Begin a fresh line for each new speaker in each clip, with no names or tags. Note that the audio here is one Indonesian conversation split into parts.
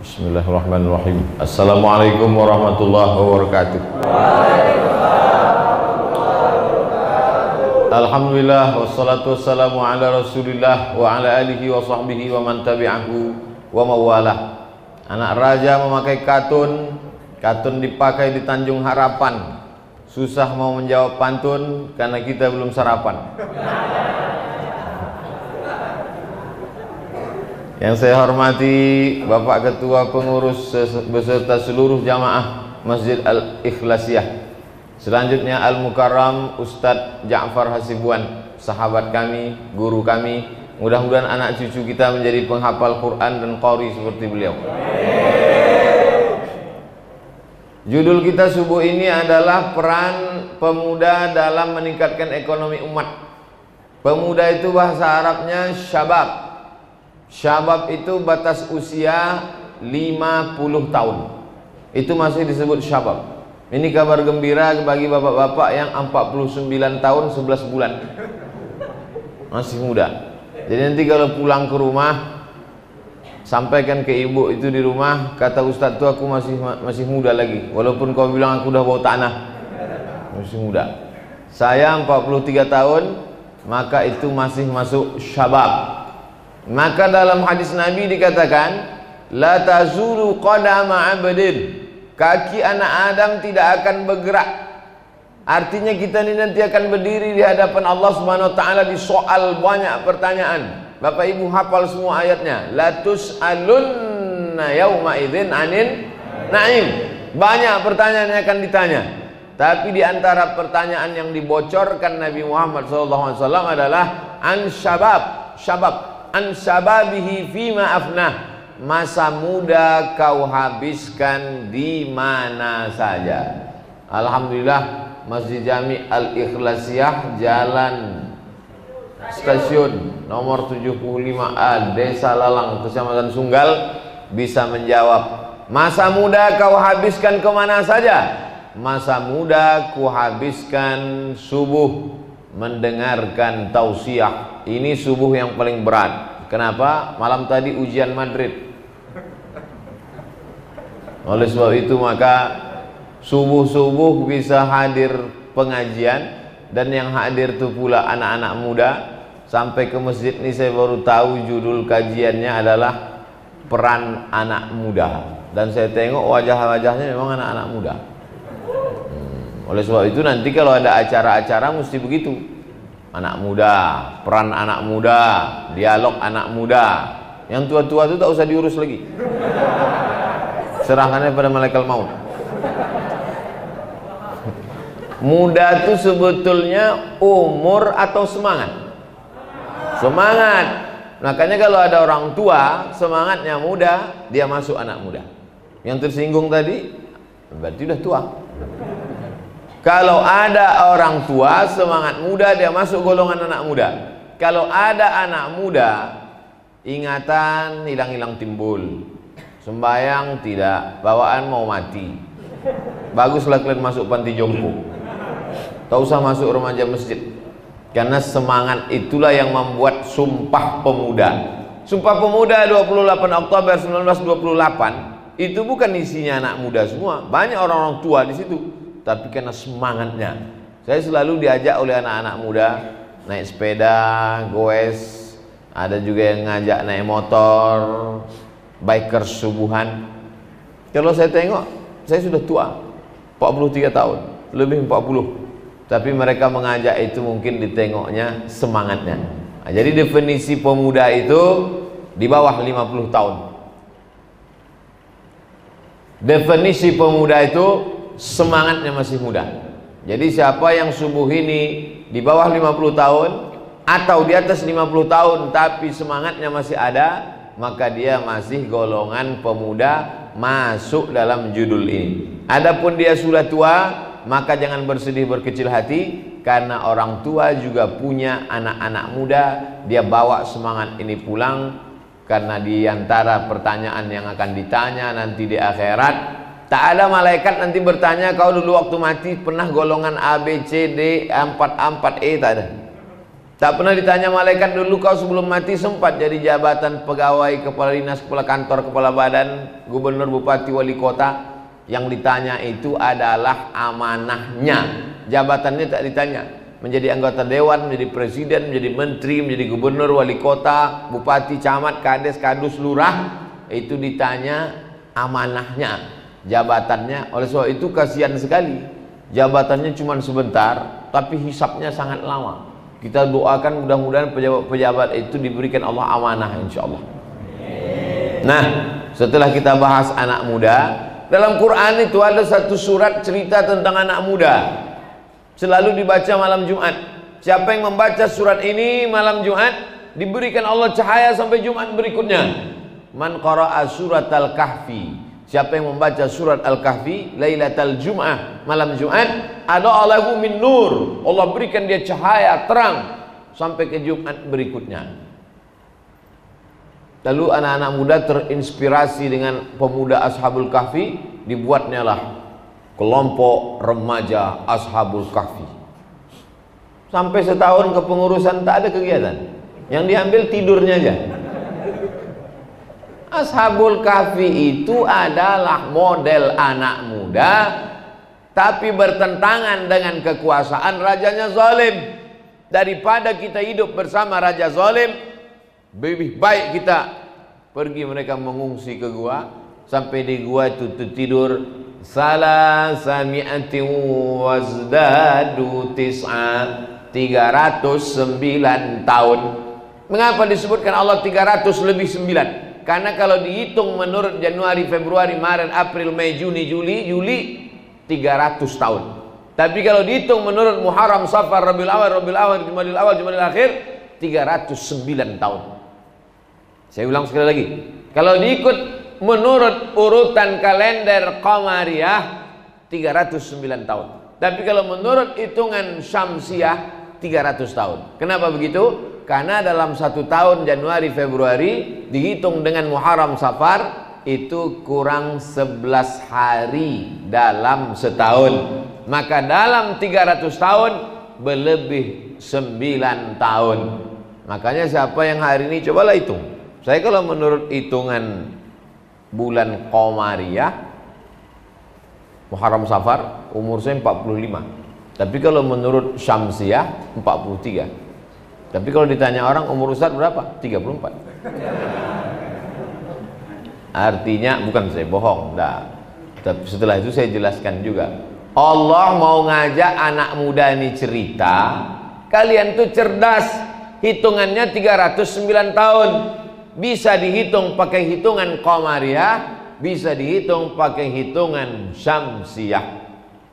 Bismillahirrahmanirrahim. Assalamualaikum warahmatullahi wabarakatuh. Alhamdulillah wassalatu wassalamu ala Rasulillah wa ala alihi wa sahbihi wa man tabi'ahu wa mawalah. Anak raja memakai katun, katun dipakai di Tanjung Harapan. Susah mau menjawab pantun karena kita belum sarapan. Yang saya hormati Bapak Ketua Pengurus beserta seluruh jamaah Masjid Al-Ikhlasiyah. Selanjutnya Al-Mukarram Ustadz Ja'far Hasibuan, sahabat kami, guru kami. Mudah-mudahan anak cucu kita menjadi penghafal Quran dan qari seperti beliau. Judul kita subuh ini adalah peran pemuda dalam meningkatkan ekonomi umat. Pemuda itu bahasa Arabnya syabab. Syabab itu batas usia 50 tahun. Itu masih disebut syabab. Ini kabar gembira bagi bapak-bapak yang 49 tahun 11 bulan. Masih muda. Jadi nanti kalau pulang ke rumah, sampaikan ke ibu itu di rumah, kata Ustadz tuh aku masih muda lagi. Walaupun kau bilang aku udah bau tanah, masih muda. Saya 43 tahun, maka itu masih masuk syabab. Maka dalam hadis Nabi dikatakan, la tazulu qadama 'abdin, kaki anak Adam tidak akan bergerak. Artinya kita ini nanti akan berdiri di hadapan Allah Subhanahu wa taala di soal banyak pertanyaan. Bapak Ibu hafal semua ayatnya. La tus'alunna yauma idzin 'anil na'im. Banyak pertanyaan yang akan ditanya. Tapi di antara pertanyaan yang dibocorkan Nabi Muhammad SAW adalah an syabab, an syababihi fima afnah, masa muda kau habiskan di mana saja. Alhamdulillah Masjid Jami Al-Ikhlasiyah, Jalan Stasiun nomor 75A, Desa Lalang, Kecamatan Sunggal, bisa menjawab. Masa muda kau habiskan kemana saja? Masa muda ku habiskan subuh mendengarkan tausiah. Ini subuh yang paling berat. Kenapa? Malam tadi ujian Madrid. Oleh sebab itu maka subuh-subuh bisa hadir pengajian, dan yang hadir itu pula anak-anak muda. Sampai ke masjid ini saya baru tahu judul kajiannya adalah peran anak muda, dan saya tengok wajah-wajahnya memang anak-anak muda. Oleh sebab itu nanti kalau ada acara-acara mesti begitu. Anak muda, peran anak muda, dialog anak muda. Yang tua-tua itu tak usah diurus lagi. Serahkannya pada malaikat maut. Muda itu sebetulnya umur atau semangat? Semangat. Makanya kalau ada orang tua semangatnya muda, dia masuk anak muda. Yang tersinggung tadi berarti udah tua. Kalau ada orang tua semangat muda, dia masuk golongan anak muda. Kalau ada anak muda, ingatan hilang-hilang timbul, sembayang tidak, bawaan mau mati. Baguslah kalian masuk panti jompo, tak usah masuk remaja masjid. Karena semangat itulah yang membuat Sumpah Pemuda. Sumpah Pemuda 28 Oktober 1928 itu bukan isinya anak muda semua, banyak orang-orang tua di situ. Tapi karena semangatnya, saya selalu diajak oleh anak-anak muda naik sepeda, goes, ada juga yang ngajak naik motor, bikers subuhan. Kalau saya tengok, saya sudah tua, 43 tahun, lebih 40. Tapi mereka mengajak itu mungkin ditengoknya semangatnya. Nah, jadi definisi pemuda itu di bawah 50 tahun. Definisi pemuda itu semangatnya masih muda. Jadi siapa yang subuh ini di bawah 50 tahun atau di atas 50 tahun tapi semangatnya masih ada, maka dia masih golongan pemuda, masuk dalam judul ini. Adapun dia sudah tua, maka jangan bersedih berkecil hati, karena orang tua juga punya anak-anak muda, dia bawa semangat ini pulang. Karena di antara pertanyaan yang akan ditanya nanti di akhirat, tak ada malaikat nanti bertanya, kau dulu waktu mati pernah golongan A, B, C, D, 4A, 4E, tak ada. Tak pernah ditanya malaikat, dulu kau sebelum mati sempat jadi jabatan pegawai, kepala dinas, kepala kantor, kepala badan, gubernur, bupati, wali kota. Yang ditanya itu adalah amanahnya. Jabatannya tak ditanya. Menjadi anggota dewan, menjadi presiden, menjadi menteri, menjadi gubernur, wali kota, bupati, camat, kades, kadus, lurah, itu ditanya amanahnya, jabatannya. Oleh sebab itu kasihan sekali, jabatannya cuma sebentar, tapi hisapnya sangat lama. Kita doakan mudah-mudahan pejabat-pejabat itu diberikan Allah amanah, insya Allah. Nah, setelah kita bahas anak muda, dalam Quran itu ada satu surat cerita tentang anak muda, selalu dibaca malam Jumat. Siapa yang membaca surat ini malam Jumat, diberikan Allah cahaya sampai Jumat berikutnya. Man qara'a surat al-kahfi, siapa yang membaca surat al-kahfi lailatal jum'ah, malam Jumat, ada Allahu min nur, Allah berikan dia cahaya terang sampai ke Jumat berikutnya. Lalu anak-anak muda terinspirasi dengan pemuda Ashabul Kahfi, dibuatnya lah kelompok remaja Ashabul Kahfi. Sampai setahun kepengurusan tak ada kegiatan, yang diambil tidurnya aja. Ashabul Kahfi itu adalah model anak muda, tapi bertentangan dengan kekuasaan rajanya zalim. Daripada kita hidup bersama raja zalim, lebih baik kita pergi. Mereka mengungsi ke gua, sampai di gua itu tidur salasami'ati wazdadu tis'a, 309 tahun. Mengapa disebutkan Allah 300 lebih 9? Karena kalau dihitung menurut Januari, Februari, Maret, April, Mei, Juni, Juli 300 tahun. Tapi kalau dihitung menurut Muharram, Safar, Rabiul Awal, Jumadil Awal, Jumadil Akhir, 309 tahun. Saya ulang sekali lagi. Kalau diikut menurut urutan kalender Qamariyah, 309 tahun. Tapi kalau menurut hitungan Syamsiah, 300 tahun. Kenapa begitu? Karena dalam satu tahun Januari, Februari dihitung dengan Muharram, Safar, itu kurang 11 hari dalam setahun. Maka dalam 300 tahun berlebih 9 tahun. Makanya siapa yang hari ini, cobalah hitung. Saya kalau menurut hitungan bulan Qamariyah, Muharram, Safar, umur saya 45. Tapi kalau menurut Syamsiah 43. Tapi kalau ditanya orang, umur Ustaz berapa? 34. Artinya bukan saya bohong, nah. Tapi setelah itu saya jelaskan juga. Allah mau ngajak anak muda ini cerita, kalian tuh cerdas. Hitungannya 309 tahun. Bisa dihitung pakai hitungan Qamariyah, bisa dihitung pakai hitungan Syamsiah.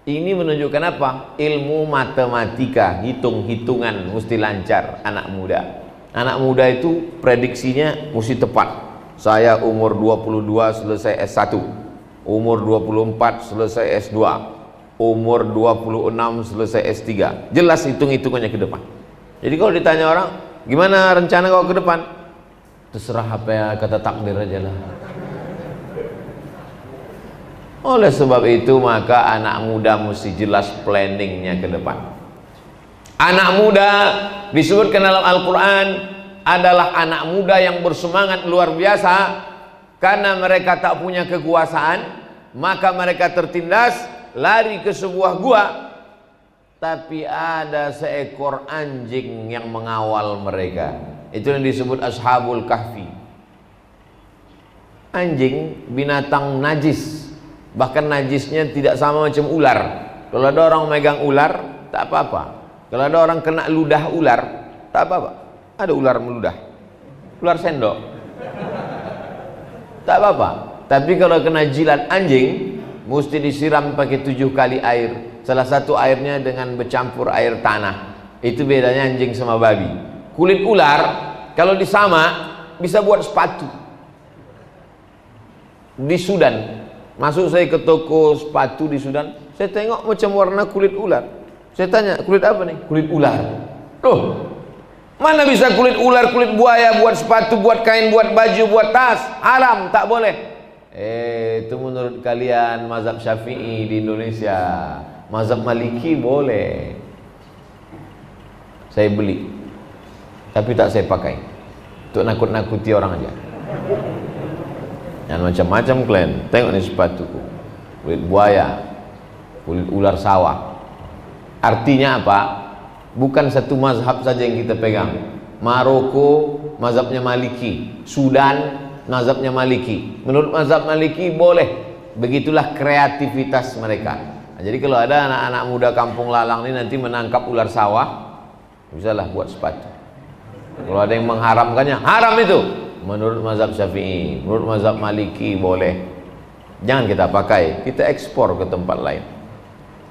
Ini menunjukkan apa? Ilmu matematika, hitung-hitungan mesti lancar anak muda. Anak muda itu prediksinya mesti tepat. Saya umur 22 selesai S1, umur 24 selesai S2, umur 26 selesai S3. Jelas hitung-hitungannya ke depan. Jadi kalau ditanya orang, gimana rencana kau ke depan? Terserah apa ya, kata takdir aja lah. Oleh sebab itu maka anak muda mesti jelas planningnya ke depan. Anak muda disebutkan dalam Al-Quran adalah anak muda yang bersemangat luar biasa. Karena mereka tak punya kekuasaan, maka mereka tertindas, lari ke sebuah gua. Tapi ada seekor anjing yang mengawal mereka. Itu yang disebut Ashabul Kahfi. Anjing binatang najis, bahkan najisnya tidak sama macam ular. Kalau ada orang megang ular, tak apa-apa. Kalau ada orang kena ludah ular, tak apa-apa. Ada ular meludah, ular sendok, tak apa-apa. Tapi kalau kena jilat anjing, mesti disiram pakai 7 kali air. Salah satu airnya dengan bercampur air tanah. Itu bedanya anjing sama babi. Kulit ular kalau disamak bisa buat sepatu. Di Sudan, masuk saya ke toko sepatu di Sudan, saya tengok macam warna kulit ular. Saya tanya, kulit apa nih? Kulit ular. Loh, mana bisa kulit ular, kulit buaya buat sepatu, buat kain, buat baju, buat tas? Haram, tak boleh. Itu menurut kalian mazhab Syafi'i di Indonesia. Mazhab Maliki boleh. Saya beli. tapi tak saya pakai untuk nakut-nakuti orang aja. Yang macam-macam kalian tengok nih sepatuku, kulit buaya, kulit ular sawah. Artinya apa? Bukan satu mazhab saja yang kita pegang. Maroko mazhabnya Maliki, Sudan mazhabnya Maliki. Menurut mazhab Maliki boleh. Begitulah kreativitas mereka. Nah, jadi kalau ada anak-anak muda kampung Lalang ini nanti menangkap ular sawah, bisalah buat sepatu. Kalau ada yang mengharamkannya, haram itu. Menurut mazhab Syafi'i, menurut mazhab Maliki boleh. Jangan kita pakai, kita ekspor ke tempat lain.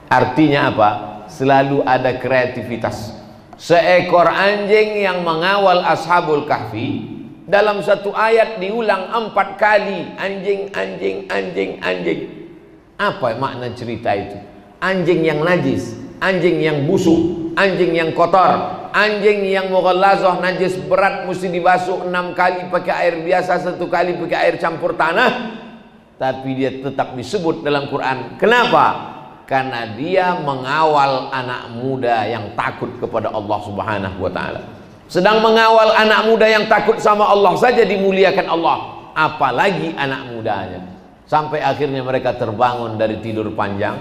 Artinya apa? Selalu ada kreativitas. Seekor anjing yang mengawal Ashabul Kahfi, dalam satu ayat diulang 4 kali, anjing, anjing, anjing, anjing. Apa makna cerita itu? Anjing yang najis, anjing yang busuk, anjing yang kotor, anjing yang mughallazah, najis berat, mesti dibasuh 6 kali pakai air biasa, 1 kali pakai air campur tanah, tapi dia tetap disebut dalam Quran. Kenapa? Karena dia mengawal anak muda yang takut kepada Allah Subhanahu wa ta'ala. Sedang mengawal anak muda yang takut sama Allah saja dimuliakan Allah, apalagi anak mudanya. Sampai akhirnya mereka terbangun dari tidur panjang.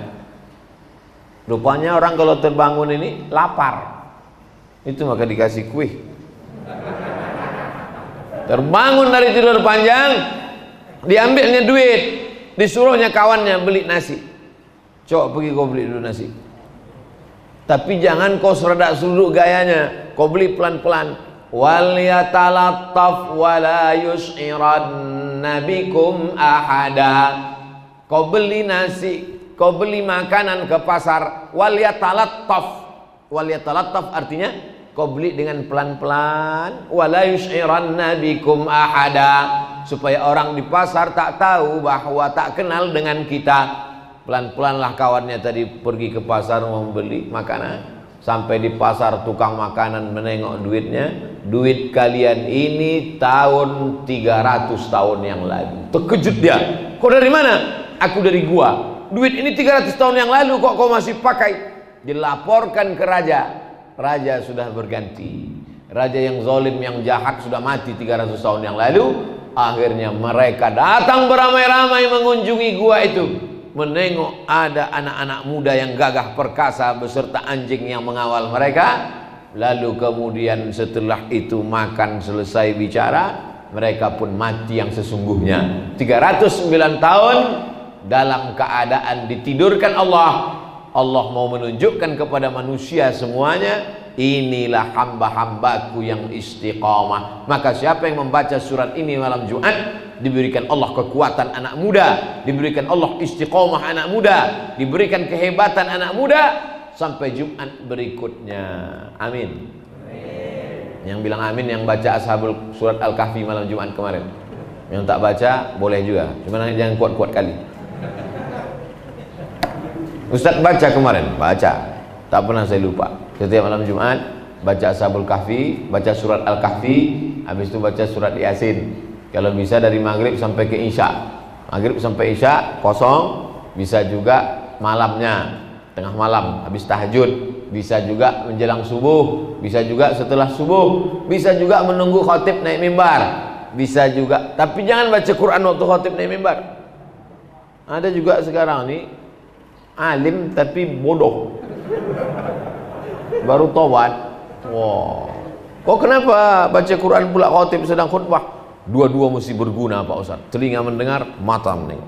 Rupanya orang kalau terbangun ini lapar, itu maka dikasih kuih. Terbangun dari tidur panjang, diambilnya duit, disuruhnya kawannya beli nasi. Coba pergi kau beli dulu nasi, tapi jangan kau seradak-seruduk gayanya, kau beli pelan-pelan. Wal yatalattaf wa la yus'iranna bikum ahada. Kau beli nasi, kau beli makanan ke pasar, wal yatalattaf. Wal yatalattaf artinya kau beli dengan pelan-pelan, wa la yus'iranna bikum ahada, supaya orang di pasar tak tahu bahwa tak kenal dengan kita. Pelan-pelanlah kawannya tadi pergi ke pasar membeli makanan. Sampai di pasar tukang makanan menengok duitnya. Duit kalian ini tahun 300 tahun yang lalu. Terkejut dia. Kau dari mana? Aku dari gua. Duit ini 300 tahun yang lalu kok kau masih pakai? Dilaporkan ke raja. Raja sudah berganti. Raja yang zalim, yang jahat sudah mati 300 tahun yang lalu. Akhirnya mereka datang beramai-ramai mengunjungi gua itu, menengok ada anak-anak muda yang gagah perkasa beserta anjing yang mengawal mereka. Lalu kemudian setelah itu makan selesai bicara, mereka pun mati yang sesungguhnya. 309 tahun dalam keadaan ditidurkan Allah. Allah mau menunjukkan kepada manusia semuanya, inilah hamba-hambaku yang istiqamah. Maka siapa yang membaca surat ini malam Jumat, diberikan Allah kekuatan anak muda, diberikan Allah istiqomah anak muda, diberikan kehebatan anak muda sampai Jumat berikutnya. Amin. Yang bilang amin yang baca Ashabul surat Al-Kahfi malam Jumat kemarin. Yang tak baca boleh juga, cuma jangan kuat-kuat kali. Ustaz baca kemarin, baca, tak pernah saya lupa. Setiap malam Jumat baca Ashabul Kahfi, baca surat Al-Kahfi, habis itu baca surat Yasin. Kalau bisa dari maghrib sampai ke isya, maghrib sampai isya kosong. Bisa juga malamnya, tengah malam habis tahajud, bisa juga menjelang subuh, bisa juga setelah subuh, bisa juga menunggu khatib naik mimbar, bisa juga. Tapi jangan baca Quran waktu khatib naik mimbar. Ada juga sekarang nih alim tapi bodoh, baru tobat. Wow, kok kenapa baca Quran pula khatib sedang khutbah? Dua-dua mesti berguna Pak Ustaz. Telinga mendengar, mata menengok.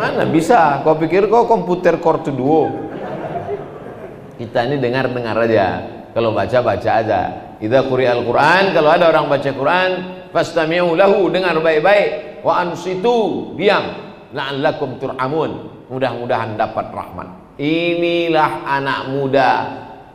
Mana bisa? Kau pikir kau komputer Core 2? Kita ini dengar-dengar aja. Kalau baca-baca aja. Idza quri'al Quran, kalau ada orang baca Quran, fastami'u lahu, dengar baik-baik. Wa ansitu, diam. La'allakum turhamun. Mudah-mudahan dapat rahmat. Inilah anak muda.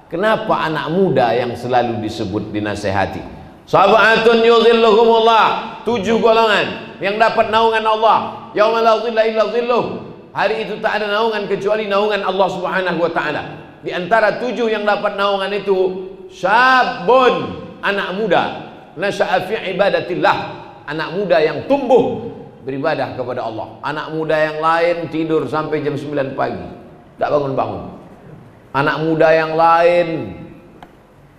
Kenapa anak muda yang selalu disebut dinasehati? Sab'atun yuzilluhumullah, 7 golongan yang dapat naungan Allah. Yauma la dhilla illa dhilluh. Hari itu tak ada naungan kecuali naungan Allah Subhanahu wa taala. Di antara 7 yang dapat naungan itu, syabun, anak muda, nasya'a fi ibadatillah, anak muda yang tumbuh beribadah kepada Allah. Anak muda yang lain tidur sampai jam 9 pagi, tak bangun-bangun. Anak muda yang lain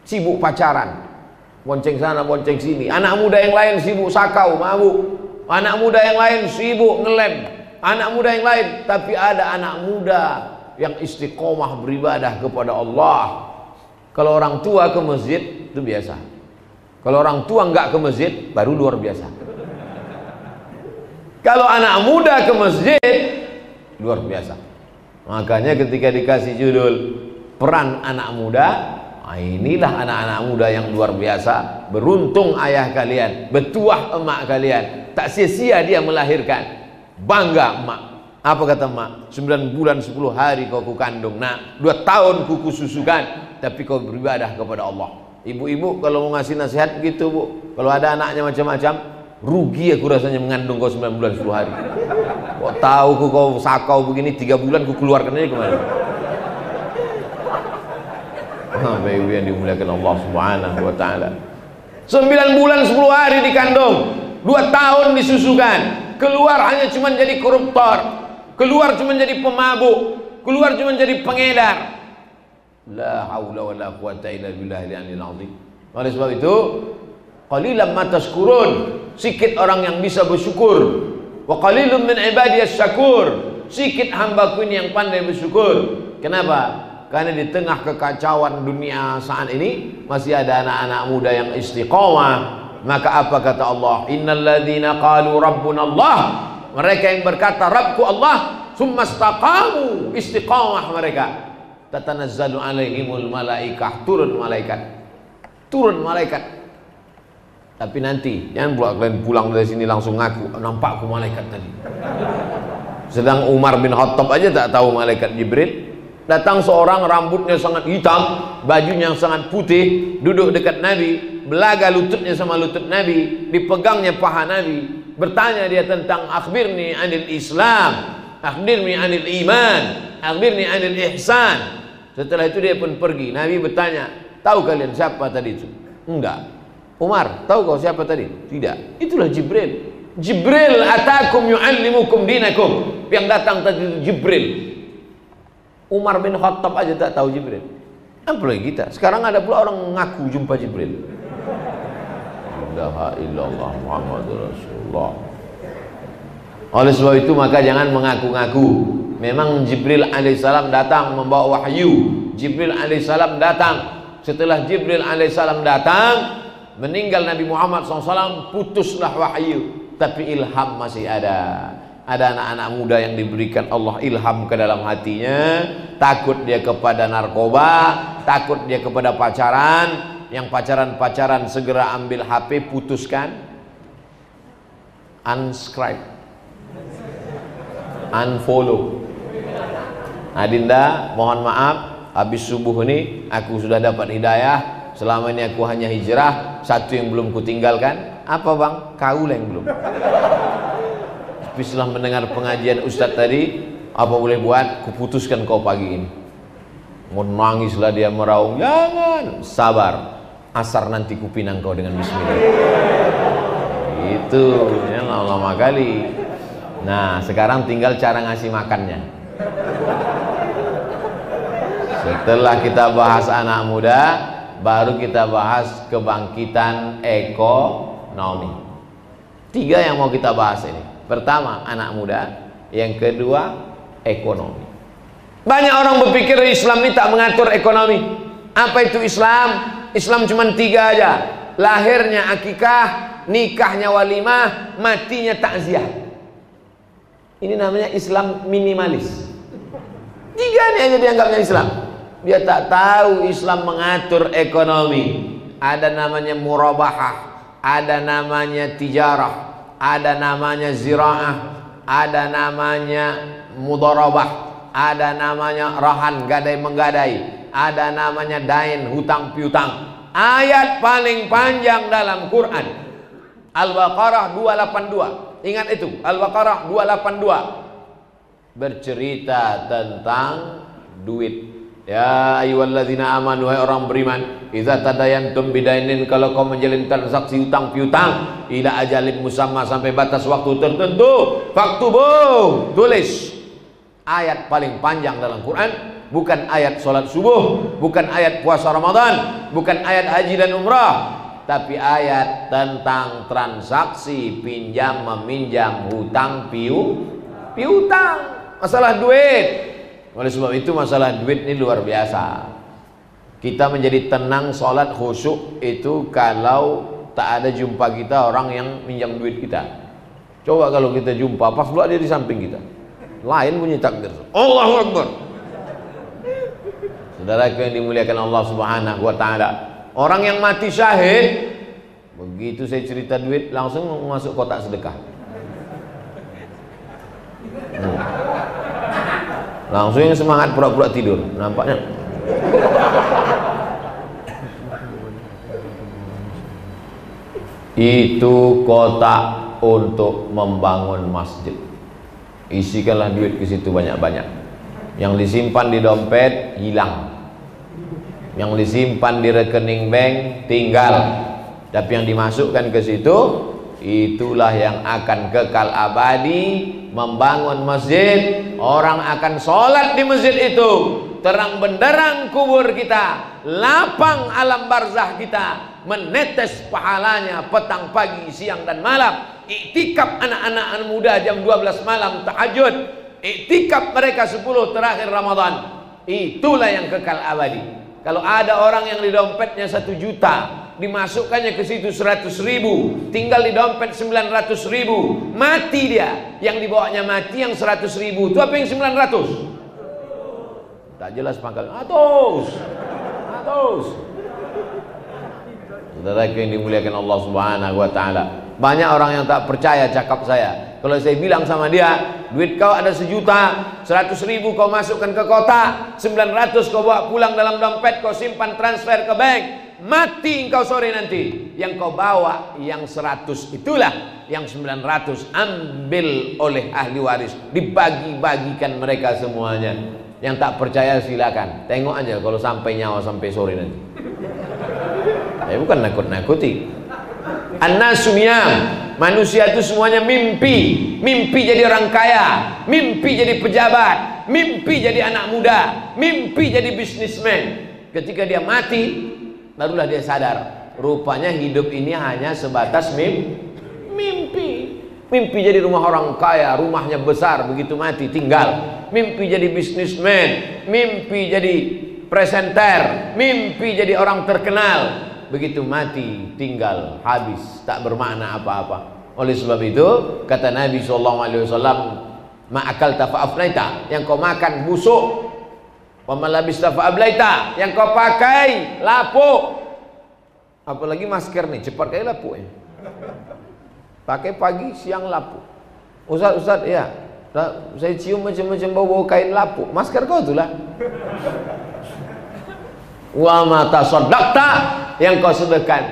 sibuk pacaran. bonceng sana, bonceng sini. Anak muda yang lain sibuk sakau, mabuk. Anak muda yang lain sibuk ngelem. Anak muda yang lain, tapi ada anak muda yang istiqomah beribadah kepada Allah. Kalau orang tua ke masjid itu biasa. Kalau orang tua enggak ke masjid baru luar biasa. Kalau anak muda ke masjid luar biasa. Makanya ketika dikasih judul peran anak muda, inilah anak-anak muda yang luar biasa. Beruntung ayah kalian, bertuah emak kalian, tak sia-sia dia melahirkan. Bangga emak. Apa kata emak? 9 bulan 10 hari kau kukandung, nak 2 tahun kuku susukan, tapi kau beribadah kepada Allah. Ibu-ibu kalau mau ngasih nasihat begitu, Bu. Kalau ada anaknya macam-macam, rugi aku rasanya mengandung kau 9 bulan 10 hari. Kok tahu kau sakau begini 3 bulan ku keluarkan aja kemana? Bapak-ibu yang dimuliakan Allah Subhanahu wa taala. 9 bulan 10 hari dikandung, 2 tahun disusukan. Keluar hanya cuma jadi koruptor, keluar cuma jadi pemabuk, keluar cuma jadi pengedar. La haula wala quwata illa billahil aliyil azim. Oleh sebab itu, qalilan ma tashkurun, sikit orang yang bisa bersyukur. Wa qalilun min ibadiyas syakur, sikit hambaku ini yang pandai bersyukur. Kenapa? Karena di tengah kekacauan dunia saat ini masih ada anak-anak muda yang istiqomah. Maka apa kata Allah? Innal ladzina qalu rabbuna Allah, mereka yang berkata Rabbku Allah, summa istaqamu, istiqamah mereka. Tatanazzalu alaihimul malaikah, turun malaikat. Turun malaikat. Tapi nanti jangan pula kalian pulang dari sini langsung ngaku nampakku malaikat tadi. Sedang Umar bin Khattab aja tak tahu malaikat Jibril. Datang seorang rambutnya sangat hitam, bajunya sangat putih, duduk dekat Nabi, belaga lututnya sama lutut Nabi, dipegangnya paha Nabi, bertanya dia tentang akhbirni anil Islam, akhbirni anil iman, akhbirni anil ihsan. Setelah itu dia pun pergi. Nabi bertanya, tahu kalian siapa tadi itu? Enggak. Umar, tahu kau siapa tadi? Tidak. Itulah Jibril. Jibril atakum yu'allimukum dinakum. Yang datang tadi itu Jibril. Umar bin Khattab aja tak tahu Jibril. Apalagi kita. Sekarang ada pula orang ngaku jumpa Jibril. La ilaha illallah Muhammadur Rasulullah. Oleh sebab itu maka jangan mengaku-ngaku. Memang Jibril alaihissalam datang membawa wahyu. Jibril alaihissalam datang. Setelah Jibril alaihissalam datang, meninggal Nabi Muhammad SAW, putuslah wahyu. Tapi ilham masih ada. Ada anak-anak muda yang diberikan Allah ilham ke dalam hatinya. Takut dia kepada narkoba, takut dia kepada pacaran. Yang pacaran-pacaran segera ambil HP, putuskan, unsubscribe, unfollow. Adinda, mohon maaf, habis subuh ini aku sudah dapat hidayah. Selama ini aku hanya hijrah, satu yang belum kutinggalkan. Apa bang? Kau yang belum. Tapi setelah mendengar pengajian Ustadz tadi, apa boleh buat? Kuputuskan kau pagi ini. Mau nangislah dia meraung. Jangan, sabar. Asar nanti kupinang kau dengan bismillah. Itu ya, lama-lama kali. Nah sekarang tinggal cara ngasih makannya. Setelah kita bahas anak muda, baru kita bahas kebangkitan ekonomi. 3 yang mau kita bahas ini. Pertama anak muda, yang kedua ekonomi. Banyak orang berpikir Islam ini tak mengatur ekonomi. Apa itu Islam? Islam cuma 3 aja. Lahirnya akikah, nikahnya walimah, matinya takziah. Ini namanya Islam minimalis. 3 ini aja dianggapnya Islam. Dia tak tahu Islam mengatur ekonomi. Ada namanya murabahah, ada namanya tijarah, ada namanya ziraah, ada namanya mudharabah, ada namanya rahan, gadai menggadai, ada namanya dain, hutang piutang. Ayat paling panjang dalam Quran Al-Baqarah 282. Ingat itu, Al-Baqarah 282 bercerita tentang duit. Ya ayyuhalladzina amanu, hai orang beriman, idza tadayantum bidainin, kalau kau menjalin transaksi hutang piutang ila ajalin musamma, sampai batas waktu tertentu, faktubu, tulis. Ayat paling panjang dalam Quran, bukan ayat sholat subuh, bukan ayat puasa Ramadan, bukan ayat haji dan umrah. tapi ayat tentang transaksi pinjam meminjam, hutang piutang, masalah duit. Oleh sebab itu masalah duit ini luar biasa. Kita menjadi tenang sholat khusyuk itu kalau tak ada jumpa kita orang yang minjam duit kita. Coba kalau kita jumpa pas pula dia di samping kita, lain bunyi takbir, Allahu Akbar. Saudara yang dimuliakan Allah Subhanahu wa taala, orang yang mati syahid, begitu saya cerita duit langsung masuk kotak sedekah. Langsung yang semangat pura-pura tidur, nampaknya. Itu kotak untuk membangun masjid. Isikanlah duit ke situ banyak-banyak. Yang disimpan di dompet hilang, yang disimpan di rekening bank tinggal, tapi yang dimasukkan ke situ itulah yang akan kekal abadi. Membangun masjid, orang akan sholat di masjid itu, terang benderang kubur kita, lapang alam barzah kita, menetes pahalanya petang, pagi, siang dan malam. Iktikaf anak-anak muda jam 12 malam tahajud, iktikaf mereka 10 terakhir Ramadan, itulah yang kekal abadi. Kalau ada orang yang di dompetnya 1 juta, dimasukkannya ke situ 100.000, tinggal di dompet 900.000, mati dia, yang dibawanya mati, yang 100.000 itu apa yang 900? Tak jelas pangkalnya. Atus. Saudara yang dimuliakan Allah Subhanahu wa taala, banyak orang yang tak percaya cakap saya. Kalau saya bilang sama dia, duit kau ada 1 juta, 100.000 kau masukkan ke kotak, 900 kau bawa pulang dalam dompet, kau simpan transfer ke bank, mati engkau sore nanti, yang kau bawa yang 100 itulah, yang 900 ambil oleh ahli waris, dibagi-bagikan mereka semuanya. Yang tak percaya silakan, tengok aja kalau sampai nyawa sampai sore nanti. Bukan nakut-nakuti. An-nasumiyam, manusia itu semuanya mimpi jadi orang kaya, mimpi jadi pejabat, mimpi jadi anak muda, mimpi jadi bisnismen. Ketika dia mati, barulah dia sadar, rupanya hidup ini hanya sebatas mimpi. Mimpi jadi rumah orang kaya, rumahnya besar, begitu mati tinggal. Mimpi jadi bisnismen, mimpi jadi presenter, mimpi jadi orang terkenal, begitu mati tinggal, habis, tak bermakna apa-apa. Oleh sebab itu kata Nabi SAW, ma'akalta fa'afnaita, yang kau makan busuk, wa malabista fa'ablaita, yang kau pakai lapuk. Apalagi masker nih, cepat kayak lapuk ya. Pakai pagi, siang lapuk. Ustaz ya, saya cium macam-macam bau kain lapuk. Masker kau itulah. Wa ma tasaddaqta, yang kau sedekahkan,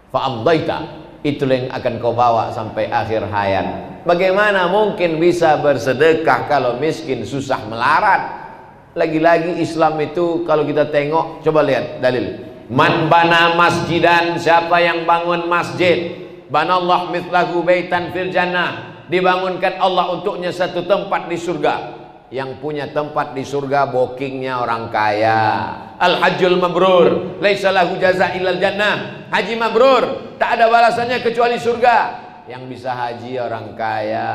fa amdaita, itulah yang akan kau bawa sampai akhir hayat. Bagaimana mungkin bisa bersedekah kalau miskin, susah, melarat? Lagi-lagi Islam itu kalau kita tengok, coba lihat dalil. Man bana masjidan, siapa yang bangun masjid, banallah mithlahu baitan fil jannah, dibangunkan Allah untuknya satu tempat di surga. Yang punya tempat di surga bookingnya orang kaya. Al-hajjul mabrur laisa lahu jaza illal jannah, haji mabrur tak ada balasannya kecuali surga. Yang bisa haji orang kaya.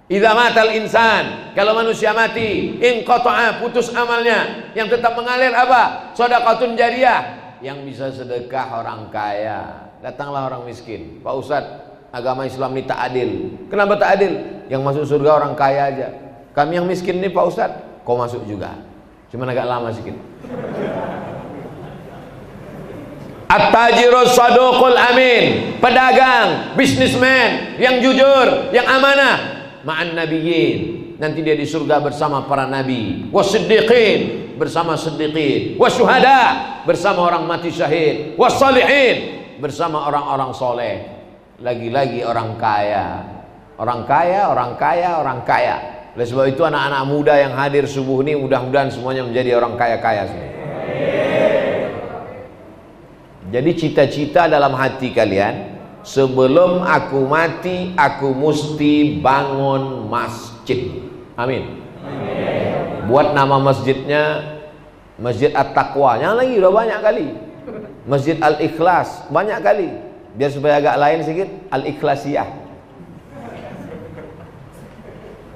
Idza matal insan, kalau manusia mati, inqata'a, putus amalnya, yang tetap mengalir apa? Shadaqatun jariyah, yang bisa sedekah orang kaya. Datanglah orang miskin, Pak Ustadz, agama Islam ini tak adil. Kenapa tak adil? Yang masuk surga orang kaya aja, kami yang miskin nih Pak Ustadz, kau masuk juga, cuman agak lama sedikit. At-tajirus saduqul amin, pedagang, bisnismen yang jujur, yang amanah, ma'an nabiyyin, nanti dia di surga bersama para nabi, wasiddiqin, bersama siddiqin, wasyuhada, bersama orang mati syahid, wassalihin, bersama orang-orang soleh. Lagi-lagi orang kaya, orang kaya, orang kaya, orang kaya. Oleh sebab itu anak-anak muda yang hadir subuh ini mudah-mudahan semuanya menjadi orang kaya-kaya semua. Jadi cita-cita dalam hati kalian, sebelum aku mati aku mesti bangun masjid. Amin. Buat nama masjidnya Masjid At-Taqwa. Yang lagi udah banyak kali. Masjid Al-Ikhlas banyak kali. Biar supaya agak lain sedikit, Al-Ikhlasiyah.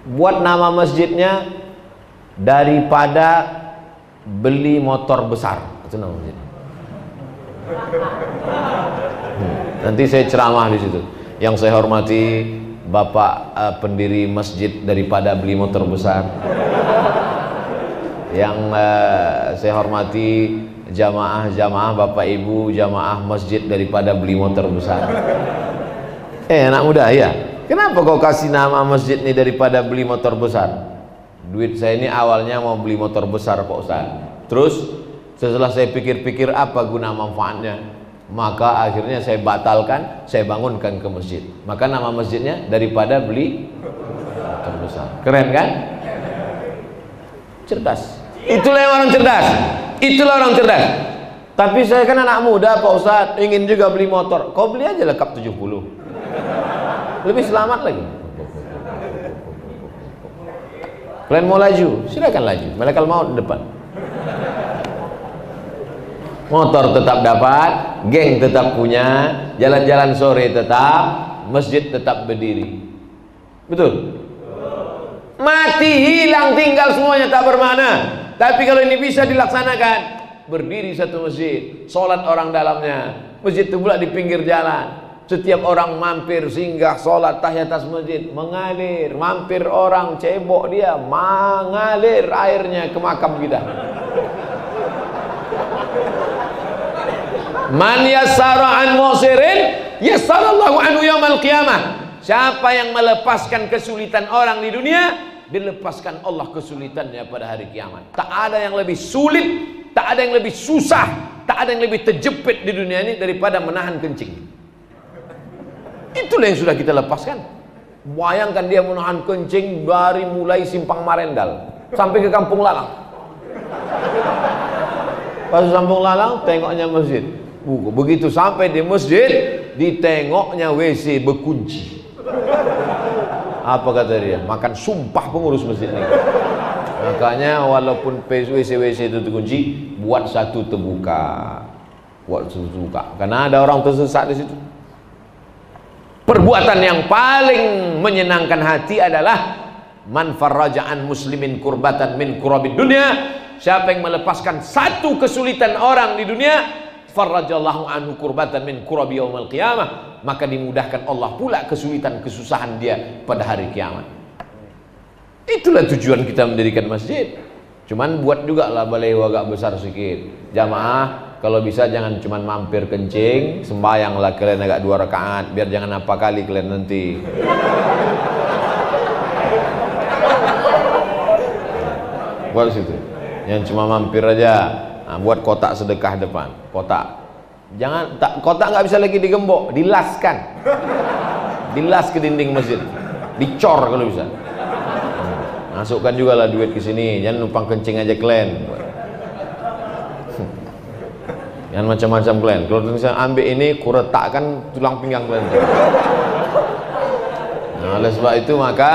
Buat nama masjidnya daripada beli motor besar. Itu nama masjid. Nanti saya ceramah di situ. Yang saya hormati Bapak pendiri masjid daripada beli motor besar. Yang saya hormati jamaah-jamaah Bapak Ibu jamaah masjid daripada beli motor besar. Anak muda ya. Kenapa kau kasih nama masjid ini daripada beli motor besar? Duit saya ini awalnya mau beli motor besar Pak Ustaz. Terus setelah saya pikir-pikir apa guna manfaatnya, maka akhirnya saya batalkan, saya bangunkan ke masjid. Maka nama masjidnya daripada beli motor besar. Keren kan? Cerdas. Itulah yang orang cerdas. Itulah orang cerdas. Tapi saya kan anak muda Pak Ustaz, ingin juga beli motor. Kau beli aja lengkap 70. Lebih selamat lagi. Kalian mau laju, silakan laju. Malaikat maut di depan. Motor tetap dapat, geng tetap punya, jalan-jalan sore tetap, masjid tetap berdiri. Betul? Mati, hilang, tinggal semuanya tak bermakna. Tapi kalau ini bisa dilaksanakan, berdiri satu masjid, sholat orang dalamnya, masjid itu pula di pinggir jalan. Setiap orang mampir singgah sholat tahiyat atas masjid mengalir, mampir orang cebok dia mengalir airnya ke makam kita. Man yassara an musirin yassarallahu anhu yaumal qiyamah. Siapa yang melepaskan kesulitan orang di dunia, dilepaskan Allah kesulitannya pada hari kiamat. Tak ada yang lebih sulit, tak ada yang lebih susah, tak ada yang lebih terjepit di dunia ini daripada menahan kencing. Itulah yang sudah kita lepaskan. Bayangkan dia menahan kencing dari mulai Simpang Marendal sampai ke Kampung Lalang. Pas Kampung Lalang tengoknya masjid. Begitu sampai di masjid, ditengoknya WC berkunci. Apa kata dia? Makan sumpah pengurus masjid ini. Makanya walaupun WC itu terkunci, buat satu terbuka. Buat satu terbuka. Karena ada orang tersesat di situ. Perbuatan yang paling menyenangkan hati adalah man farraja'an muslimin kurbatan min kurabid dunya. Siapa yang melepaskan satu kesulitan orang di dunia, farrajallahu anhu kurbatan min kurabi yaumil qiyamah, maka dimudahkan Allah pula kesulitan kesusahan dia pada hari kiamat. Itulah tujuan kita mendirikan masjid. Cuman buat juga lah balai agak besar sedikit. Jamaah kalau bisa jangan cuma mampir kencing, sembahyanglah kalian agak 2 rakaat, biar jangan apa kali kalian nanti. Buat situ. Yang cuma mampir aja. Nah, buat kotak sedekah depan, kotak. Jangan kotak nggak bisa lagi digembok, dilaskan. Dilas ke dinding masjid. Dicor kalau bisa. Masukkan juga lah duit ke sini, jangan numpang kencing aja kalian. Yang macam-macam kalian. Kalau misalnya ambil ini, kuretakkan tulang pinggang kalian. Nah, oleh sebab itu maka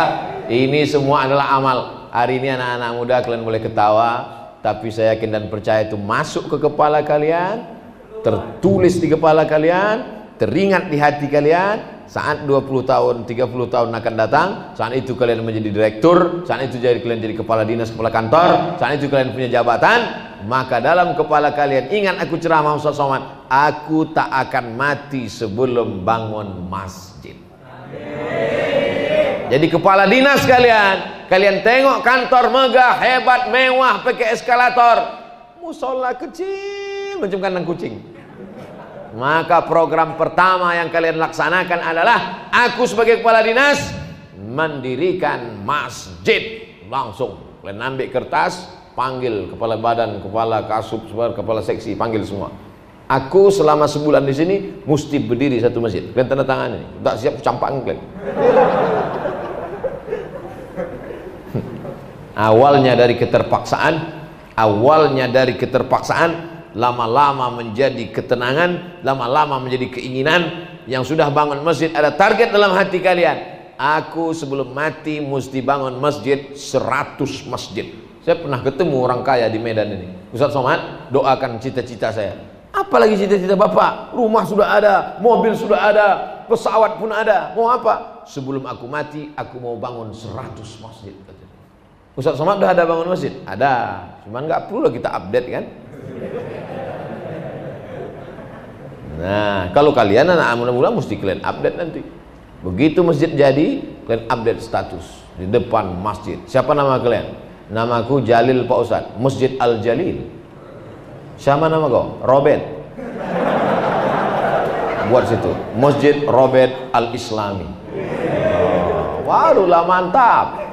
ini semua adalah amal. Hari ini anak-anak muda kalian boleh ketawa, tapi saya yakin dan percaya itu masuk ke kepala kalian, tertulis di kepala kalian, teringat di hati kalian. Saat 20 tahun, 30 tahun akan datang, saat itu kalian menjadi direktur, saat itu kalian jadi kepala dinas, kepala kantor, saat itu kalian punya jabatan, maka dalam kepala kalian ingat aku ceramah Ustaz Somad, aku tak akan mati sebelum bangun masjid. Jadi kepala dinas kalian tengok kantor megah, hebat, mewah, pakai eskalator, musola kecil macam kandang kucing. Maka program pertama yang kalian laksanakan adalah aku sebagai kepala dinas mendirikan masjid. Langsung kalian ambil kertas, panggil kepala badan, kepala kasub, kepala seksi, panggil semua. Aku selama sebulan di sini mesti berdiri satu masjid. Kalian tanda tangan ini. Tak siap campakkan kalian. Awalnya dari keterpaksaan, lama-lama menjadi ketenangan, lama-lama menjadi keinginan. Yang sudah bangun masjid, ada target dalam hati kalian, aku sebelum mati mesti bangun masjid 100 masjid. Saya pernah ketemu orang kaya di Medan ini. Ustaz Somad, doakan cita-cita saya. Apa Apalagi cita-cita Bapak? Rumah sudah ada, mobil sudah ada, pesawat pun ada. Mau apa? Sebelum aku mati, aku mau bangun 100 masjid. Ustaz Somad udah ada bangun masjid? Ada. Cuman nggak perlu kita update kan? Nah, kalau kalian anak muda-muda mesti kalian update nanti. Begitu masjid jadi, kalian update status di depan masjid. Siapa nama kalian? Namaku Jalil Pak Ustaz. Masjid Al Jalil. Siapa nama kau? Robert. Buat situ. Masjid Robert Al Islami. Waduh lah mantap.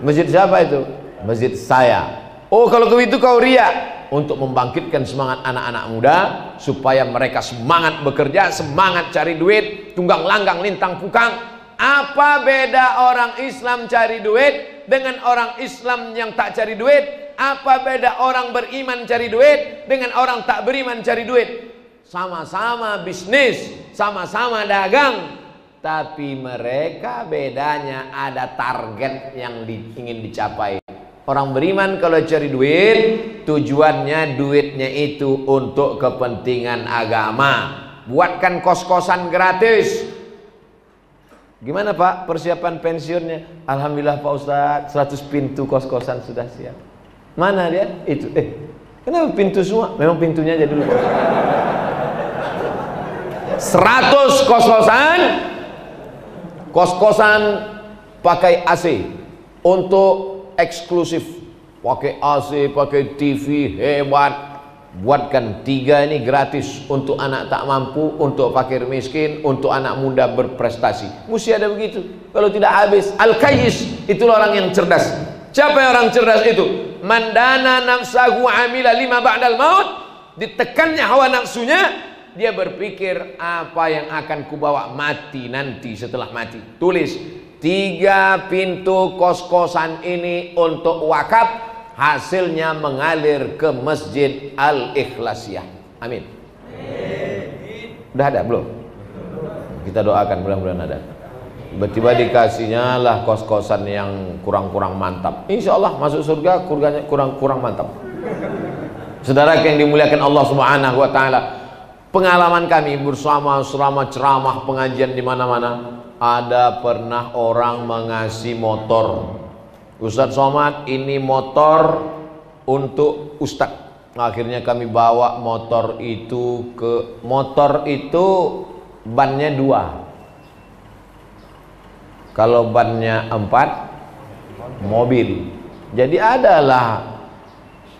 Masjid siapa itu? Masjid saya. Oh, kalau begitu kau riak. Untuk membangkitkan semangat anak-anak muda supaya mereka semangat bekerja, semangat cari duit, tunggang langgang lintang pukang. Apa beda orang Islam cari duit dengan orang Islam yang tak cari duit? Apa beda orang beriman cari duit dengan orang tak beriman cari duit? Sama-sama bisnis, sama-sama dagang, tapi mereka bedanya ada target yang ingin dicapai. Orang beriman kalau cari duit, tujuannya duitnya itu untuk kepentingan agama. Buatkan kos-kosan gratis. Gimana Pak persiapan pensiunnya? Alhamdulillah Pak Ustadz, 100 pintu kos-kosan sudah siap. Mana dia? Itu. Kenapa pintu semua? Memang pintunya aja dulu. 100 kos-kosan. Kos-kosan pakai AC untuk eksklusif. Pakai AC, pakai TV, hebat. Buatkan 3 ini gratis untuk anak tak mampu, untuk fakir miskin, untuk anak muda berprestasi. Mesti ada begitu. Kalau tidak habis. Al-Qayyis, itulah orang yang cerdas. Siapa yang orang cerdas itu? Mandana nafsahu amila lima ba'dal maut. Ditekannya hawa nafsunya, dia berpikir apa yang akan kubawa mati nanti setelah mati. Tulis 3 pintu kos-kosan ini untuk wakaf, hasilnya mengalir ke Masjid Al-Ikhlasiyah. Amin. Udah ada belum? Kita doakan mudah-mudahan ada. Tiba-tiba dikasihnya lah kos-kosan yang kurang-kurang mantap. Insya Allah masuk surga kurang-kurang mantap. Saudara yang dimuliakan Allah Subhanahu Wa Taala, pengalaman kami bersama selama ceramah pengajian di mana-mana, ada pernah orang mengasih motor. Ustadz Somad, ini motor untuk Ustadz. Akhirnya kami bawa motor itu bannya 2. Kalau bannya 4, mobil. Jadi adalah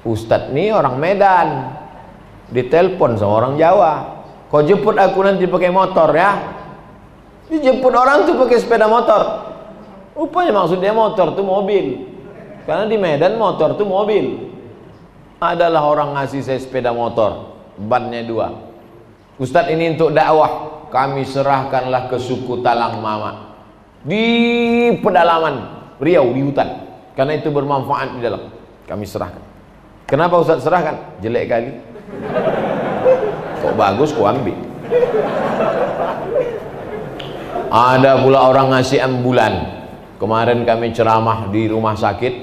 Ustadz nih orang Medan, ditelepon sama orang Jawa, kau jemput aku nanti pakai motor ya. Dijemput orang tuh pakai sepeda motor. Rupanya maksudnya motor tuh mobil, karena di Medan motor tuh mobil. Adalah orang ngasih saya sepeda motor, bannya 2. Ustadz ini untuk dakwah, kami serahkanlah ke suku Talang Mama di pedalaman Riau, di hutan, karena itu bermanfaat di dalam. Kami serahkan. Kenapa Ustaz serahkan? Jelek kali. Kok bagus kok ambil. Ada pula orang ngasih ambulan. Kemarin kami ceramah di rumah sakit,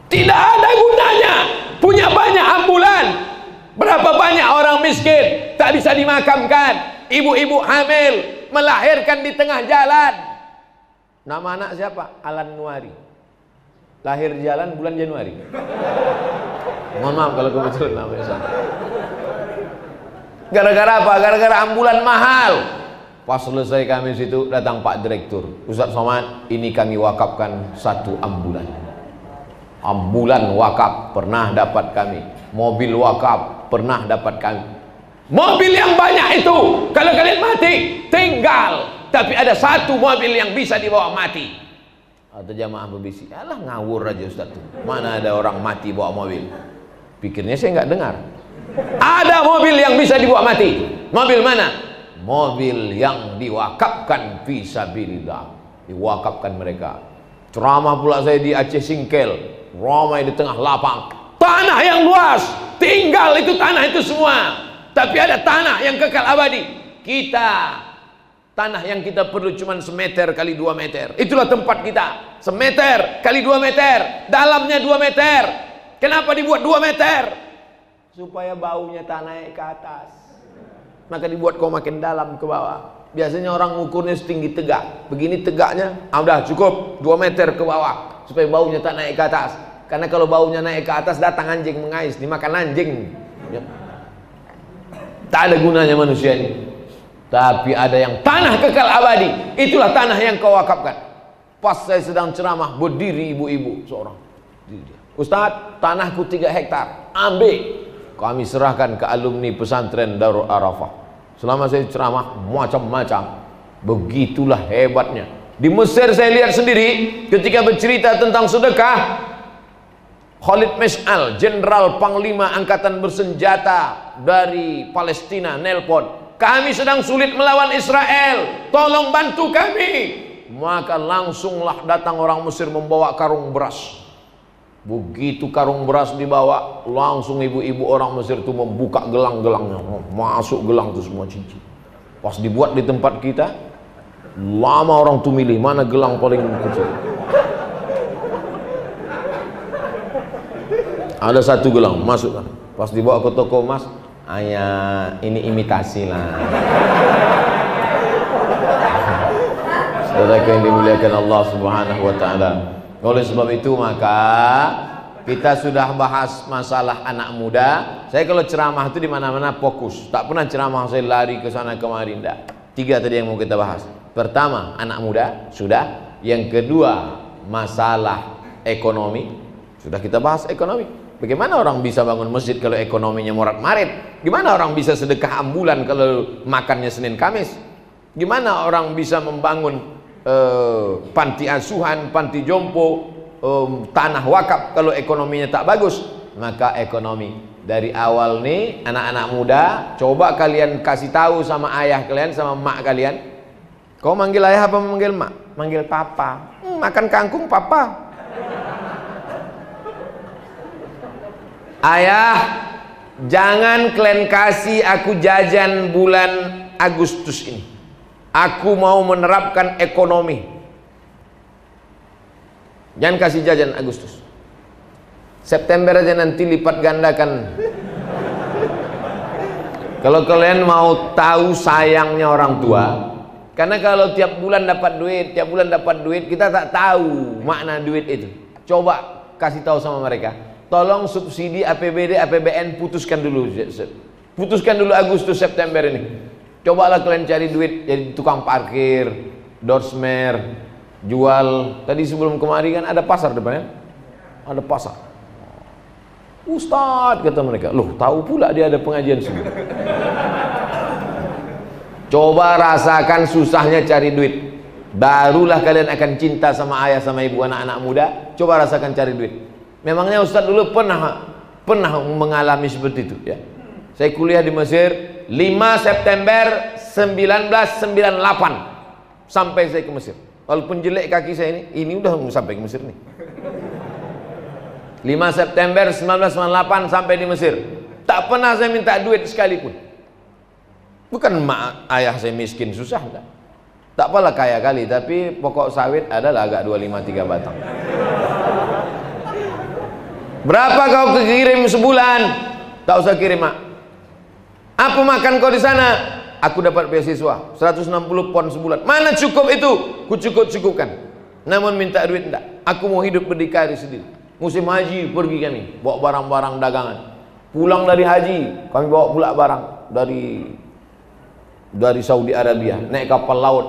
tidak ada gunanya punya banyak ambulan. Berapa banyak orang miskin tak bisa dimakamkan, ibu-ibu hamil melahirkan di tengah jalan. Nama anak siapa? Alan Nuari. Lahir di jalan bulan Januari. Mohon maaf kalau kebetulan namanya sama. Gara-gara apa? Gara-gara ambulan mahal. Pas selesai kami situ, datang Pak Direktur. Ustadz Somad, ini kami wakafkan 1 ambulan. Ambulan wakaf pernah dapat kami. Mobil wakaf pernah dapat kami. Mobil yang banyak itu, kalau kalian mati, tinggal. Tapi ada 1 mobil yang bisa dibawa mati. Atau jamaah berbisik, alah ngawur aja Ustaz tuh. Mana ada orang mati bawa mobil? Pikirnya saya nggak dengar. Ada mobil yang bisa dibawa mati. Mobil mana? Mobil yang diwakafkan fisabilillah. Diwakafkan mereka. Ceramah pula saya di Aceh Singkel, ramai di tengah lapang. Tanah yang luas, tinggal itu tanah itu semua. Tapi ada tanah yang kekal abadi. Tanah yang kita perlu cuma 1 meter kali 2 meter. Itulah tempat kita. 1 meter kali 2 meter. Dalamnya 2 meter. Kenapa dibuat 2 meter? supaya baunya tak naik ke atas. Maka dibuat kau makin dalam ke bawah. Biasanya orang ngukurnya setinggi tegak. Begini tegaknya, udah cukup 2 meter ke bawah supaya baunya tak naik ke atas. Karena kalau baunya naik ke atas, datang anjing mengais, dimakan anjing. Ya. Tak ada gunanya manusia ini. Tapi ada yang tanah kekal abadi. Itulah tanah yang kau wakafkan. Pas saya sedang ceramah, berdiri ibu-ibu seorang. Ustaz, tanahku 3 hektar, ambil. Kami serahkan ke alumni pesantren Darul Arafah. Selama saya ceramah macam-macam. Begitulah hebatnya. Di Mesir saya lihat sendiri ketika bercerita tentang sedekah, Khalid Mash'al, Jenderal Panglima Angkatan Bersenjata dari Palestina, nelpon, kami sedang sulit melawan Israel, tolong bantu kami. Maka langsunglah datang orang Mesir membawa karung beras. Begitu karung beras dibawa, langsung ibu-ibu orang Mesir itu membuka gelang-gelangnya, masuk gelang itu semua cincin. Pas dibuat di tempat kita, lama orang tuh milih mana gelang paling kecil. Ada satu gelang, masukkan. Pas dibawa ke toko emas, ayah ini imitasi lah. Saudara yang dimuliakan Allah Subhanahu wa taala. Oleh sebab itu maka kita sudah bahas masalah anak muda. Saya kalau ceramah itu di mana-mana fokus. Tak pernah ceramah saya lari ke sana kemari, enggak. 3 tadi yang mau kita bahas. Pertama, anak muda, sudah. Yang kedua, masalah ekonomi. Sudah kita bahas ekonomi. Bagaimana orang bisa bangun masjid kalau ekonominya morat-marit? Gimana orang bisa sedekah ambulan kalau makannya Senin Kamis? Gimana orang bisa membangun panti asuhan, panti jompo, tanah wakaf kalau ekonominya tak bagus? Maka ekonomi dari awal nih, anak-anak muda, coba kalian kasih tahu sama ayah kalian, sama mak kalian. Kau manggil ayah apa manggil mak? Manggil papa. Makan kangkung papa. Ayah, jangan kalian kasih aku jajan bulan Agustus ini. Aku mau menerapkan ekonomi. Jangan kasih jajan Agustus. September aja nanti lipat gandakan. Kalau kalian mau tahu sayangnya orang tua, karena kalau tiap bulan dapat duit, kita tak tahu makna duit itu. Coba kasih tahu sama mereka. Tolong subsidi APBD, APBN putuskan dulu. Putuskan dulu Agustus September ini. Cobalah kalian cari duit jadi tukang parkir, dorsmer, jual. Tadi sebelum kemari kan ada pasar depannya. Ada pasar. Ustadz, kata mereka, loh tahu pula dia ada pengajian sini. Coba rasakan susahnya cari duit. Barulah kalian akan cinta sama ayah sama ibu anak-anak muda. Coba rasakan cari duit. Memangnya Ustadz dulu pernah mengalami seperti itu ya. Saya kuliah di Mesir 5 September 1998 sampai saya ke Mesir. Walaupun jelek kaki saya ini udah sampai ke Mesir nih. 5 September 1998 sampai di Mesir. Tak pernah saya minta duit sekalipun. Bukan ayah saya miskin susah enggak. Tak apalah kaya kali, tapi pokok sawit adalah agak 253 batang. Berapa kau kirim sebulan? Tak usah kirim, mak. Apa makan kau di sana? Aku dapat beasiswa 160 pon sebulan. Mana cukup itu? Ku cukupkan. Namun minta duit enggak. Aku mau hidup berdikari sendiri. Musim haji pergi kami, bawa barang-barang dagangan. Pulang dari haji, kami bawa pula barang dari Saudi Arabia, naik kapal laut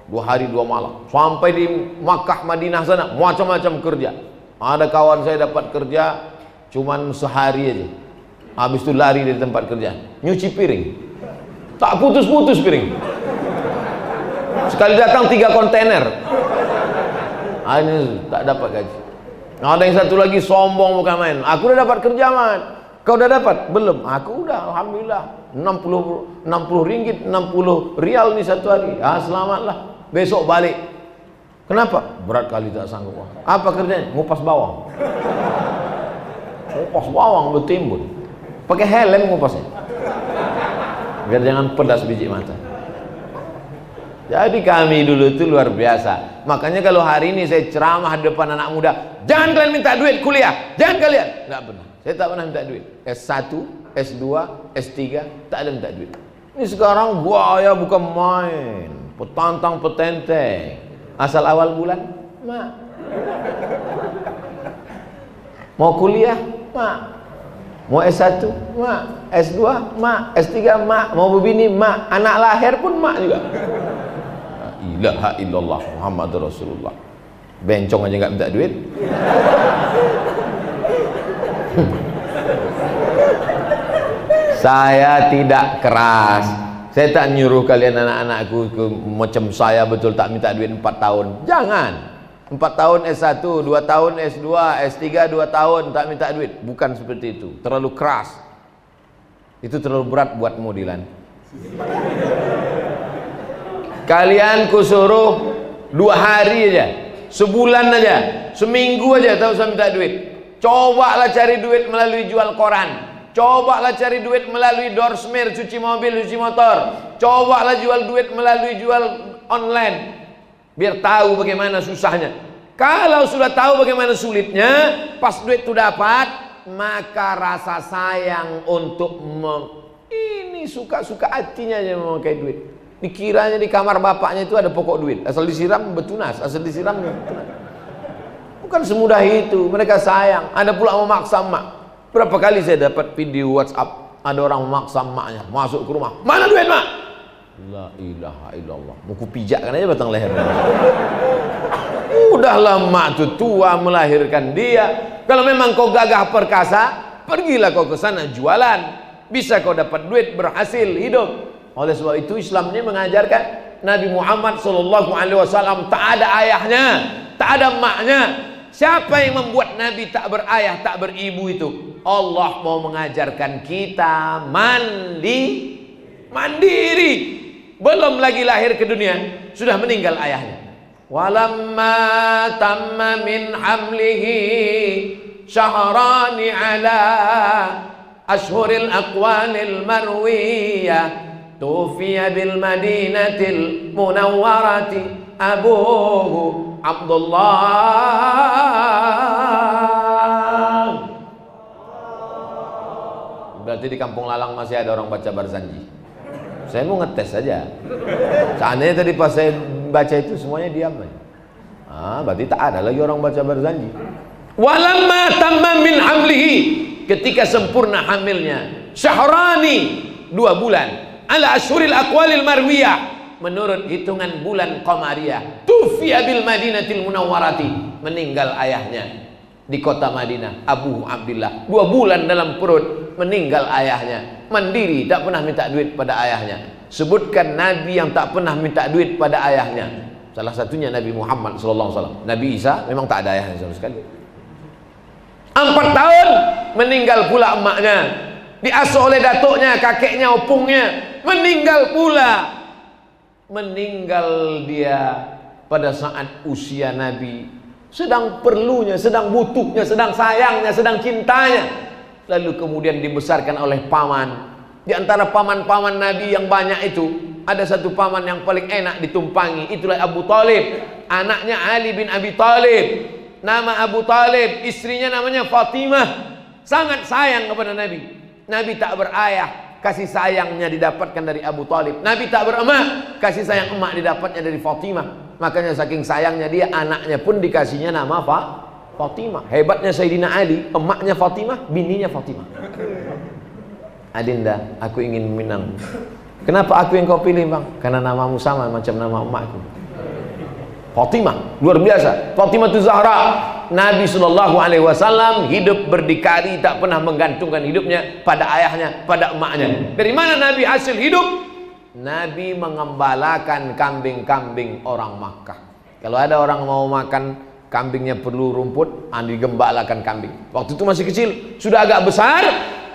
2 hari 2 malam. Sampai di Makkah Madinah sana, macam-macam kerja. Ada kawan saya dapat kerja cuman sehari aja. Habis itu lari dari tempat kerja, nyuci piring. Tak putus-putus piring. Sekali datang 3 kontainer. Ini tak dapat gaji. Ada yang satu lagi sombong bukan main. Aku udah dapat kerja, man. Kau udah dapat? Belum. Aku udah, alhamdulillah. 60 ringgit, 60 rial nih satu hari. Ah, selamatlah. Besok balik. Kenapa? Berat kali tak sanggup. Apa kerjanya? Ngupas bawang. Ngupas bawang bertimbun. Pakai helm ngupasnya. Biar jangan pedas biji mata. Jadi kami dulu itu luar biasa. Makanya kalau hari ini saya ceramah di depan anak muda, jangan kalian minta duit kuliah, jangan kalian. Nggak pernah. Saya tak pernah minta duit. S1, S2, S3, tak ada minta duit. Ini sekarang buaya bukan main, petantang petenteng. Asal awal bulan, mak. Mau kuliah, mak. Mau S1, mak. S2, mak. S3, mak. Mau berbini, mak. Anak lahir pun mak juga. La ilaha illallah Muhammadur Rasulullah. Bencong aja nggak minta duit. Saya tidak keras. Saya tak nyuruh kalian anak-anakku macam saya betul tak minta duit 4 tahun. Jangan. 4 tahun S1, 2 tahun S2, S3 2 tahun tak minta duit. Bukan seperti itu. Terlalu keras. Itu terlalu berat buatmu, Dilan. Kalian kusuruh 2 hari aja, sebulan aja, seminggu aja tak usah minta duit. Cobalah cari duit melalui jual koran. Cobalah cari duit melalui doorsmear, cuci mobil, cuci motor. Cobalah jual duit melalui jual online. Biar tahu bagaimana susahnya. Kalau sudah tahu bagaimana sulitnya, pas duit itu dapat, maka rasa sayang untuk ini suka-suka hatinya aja memakai duit. Dikiranya di kamar bapaknya itu ada pokok duit. Asal disiram betunas, asal disiram betunas. Bukan semudah itu. Mereka sayang. Ada pula memaksa emak. Berapa kali saya dapat video WhatsApp, ada orang memaksa emaknya masuk ke rumah. Mana duit, mak? La ilaha illallah. Mau kupijakkan aja batang lehernya. Udahlah mak tu tua melahirkan dia. Kalau memang kau gagah perkasa, pergilah kau ke sana jualan. Bisa kau dapat duit, berhasil hidup. Oleh sebab itu Islam ini mengajarkan Nabi Muhammad SAW tak ada ayahnya, tak ada emaknya. Siapa yang membuat Nabi tak berayah, tak beribu itu? Allah mau mengajarkan kita mandiri. Belum lagi lahir ke dunia, sudah meninggal ayahnya. Walamma tamma min hamlihi syahrani ala ashhuril aqwalil marwiyah tufiya bil madinatil munawwarati abuhu Abdullah. Berarti di Kampung Lalang masih ada orang baca Barzanji. Saya mau ngetes saja. Seandainya tadi pas saya baca itu semuanya diam aja. Berarti tak ada lagi orang baca Barzanji. Walamma tamma min hamlihi, ketika sempurna hamilnya, syahrani 2 bulan. Ala asyuril aqwalil marwiyah, menurut hitungan bulan qamariyah. Tufiya bil madinatil munawwarati, meninggal ayahnya di kota Madinah. Abu Abdillah 2 bulan dalam perut, meninggal ayahnya. Mandiri, tak pernah minta duit pada ayahnya. Sebutkan nabi yang tak pernah minta duit pada ayahnya. Salah satunya Nabi Muhammad SAW. Nabi Isa memang tak ada ayahnya sama sekali. 4 tahun meninggal pula emaknya. Diasuh oleh datuknya, kakeknya, opungnya. Meninggal pula. Meninggal dia pada saat usia Nabi sedang perlunya, sedang butuhnya, sedang sayangnya, sedang cintanya. Lalu kemudian dibesarkan oleh paman. Di antara paman-paman Nabi yang banyak itu, ada satu paman yang paling enak ditumpangi. Itulah Abu Talib, anaknya Ali bin Abi Talib. Nama Abu Talib, istrinya namanya Fatimah. Sangat sayang kepada Nabi. Nabi tak berayah, kasih sayangnya didapatkan dari Abu Talib. Nabi tak beremak, kasih sayang emak didapatnya dari Fatimah. Makanya saking sayangnya dia, anaknya pun dikasihnya nama Fatimah. Hebatnya Sayyidina Ali, emaknya Fatimah, bininya Fatimah. Adinda, aku ingin minang. Kenapa aku yang kau pilih, bang? Karena namamu sama macam nama emakku. Fatimah, luar biasa. Fatimah itu Zahra. Nabi SAW hidup berdikari, tak pernah menggantungkan hidupnya pada ayahnya, pada emaknya. Dari mana Nabi hasil hidup? Nabi mengembalakan kambing-kambing orang Makkah. Kalau ada orang mau makan kambingnya perlu rumput, digembalakan kambing. Waktu itu masih kecil, sudah agak besar,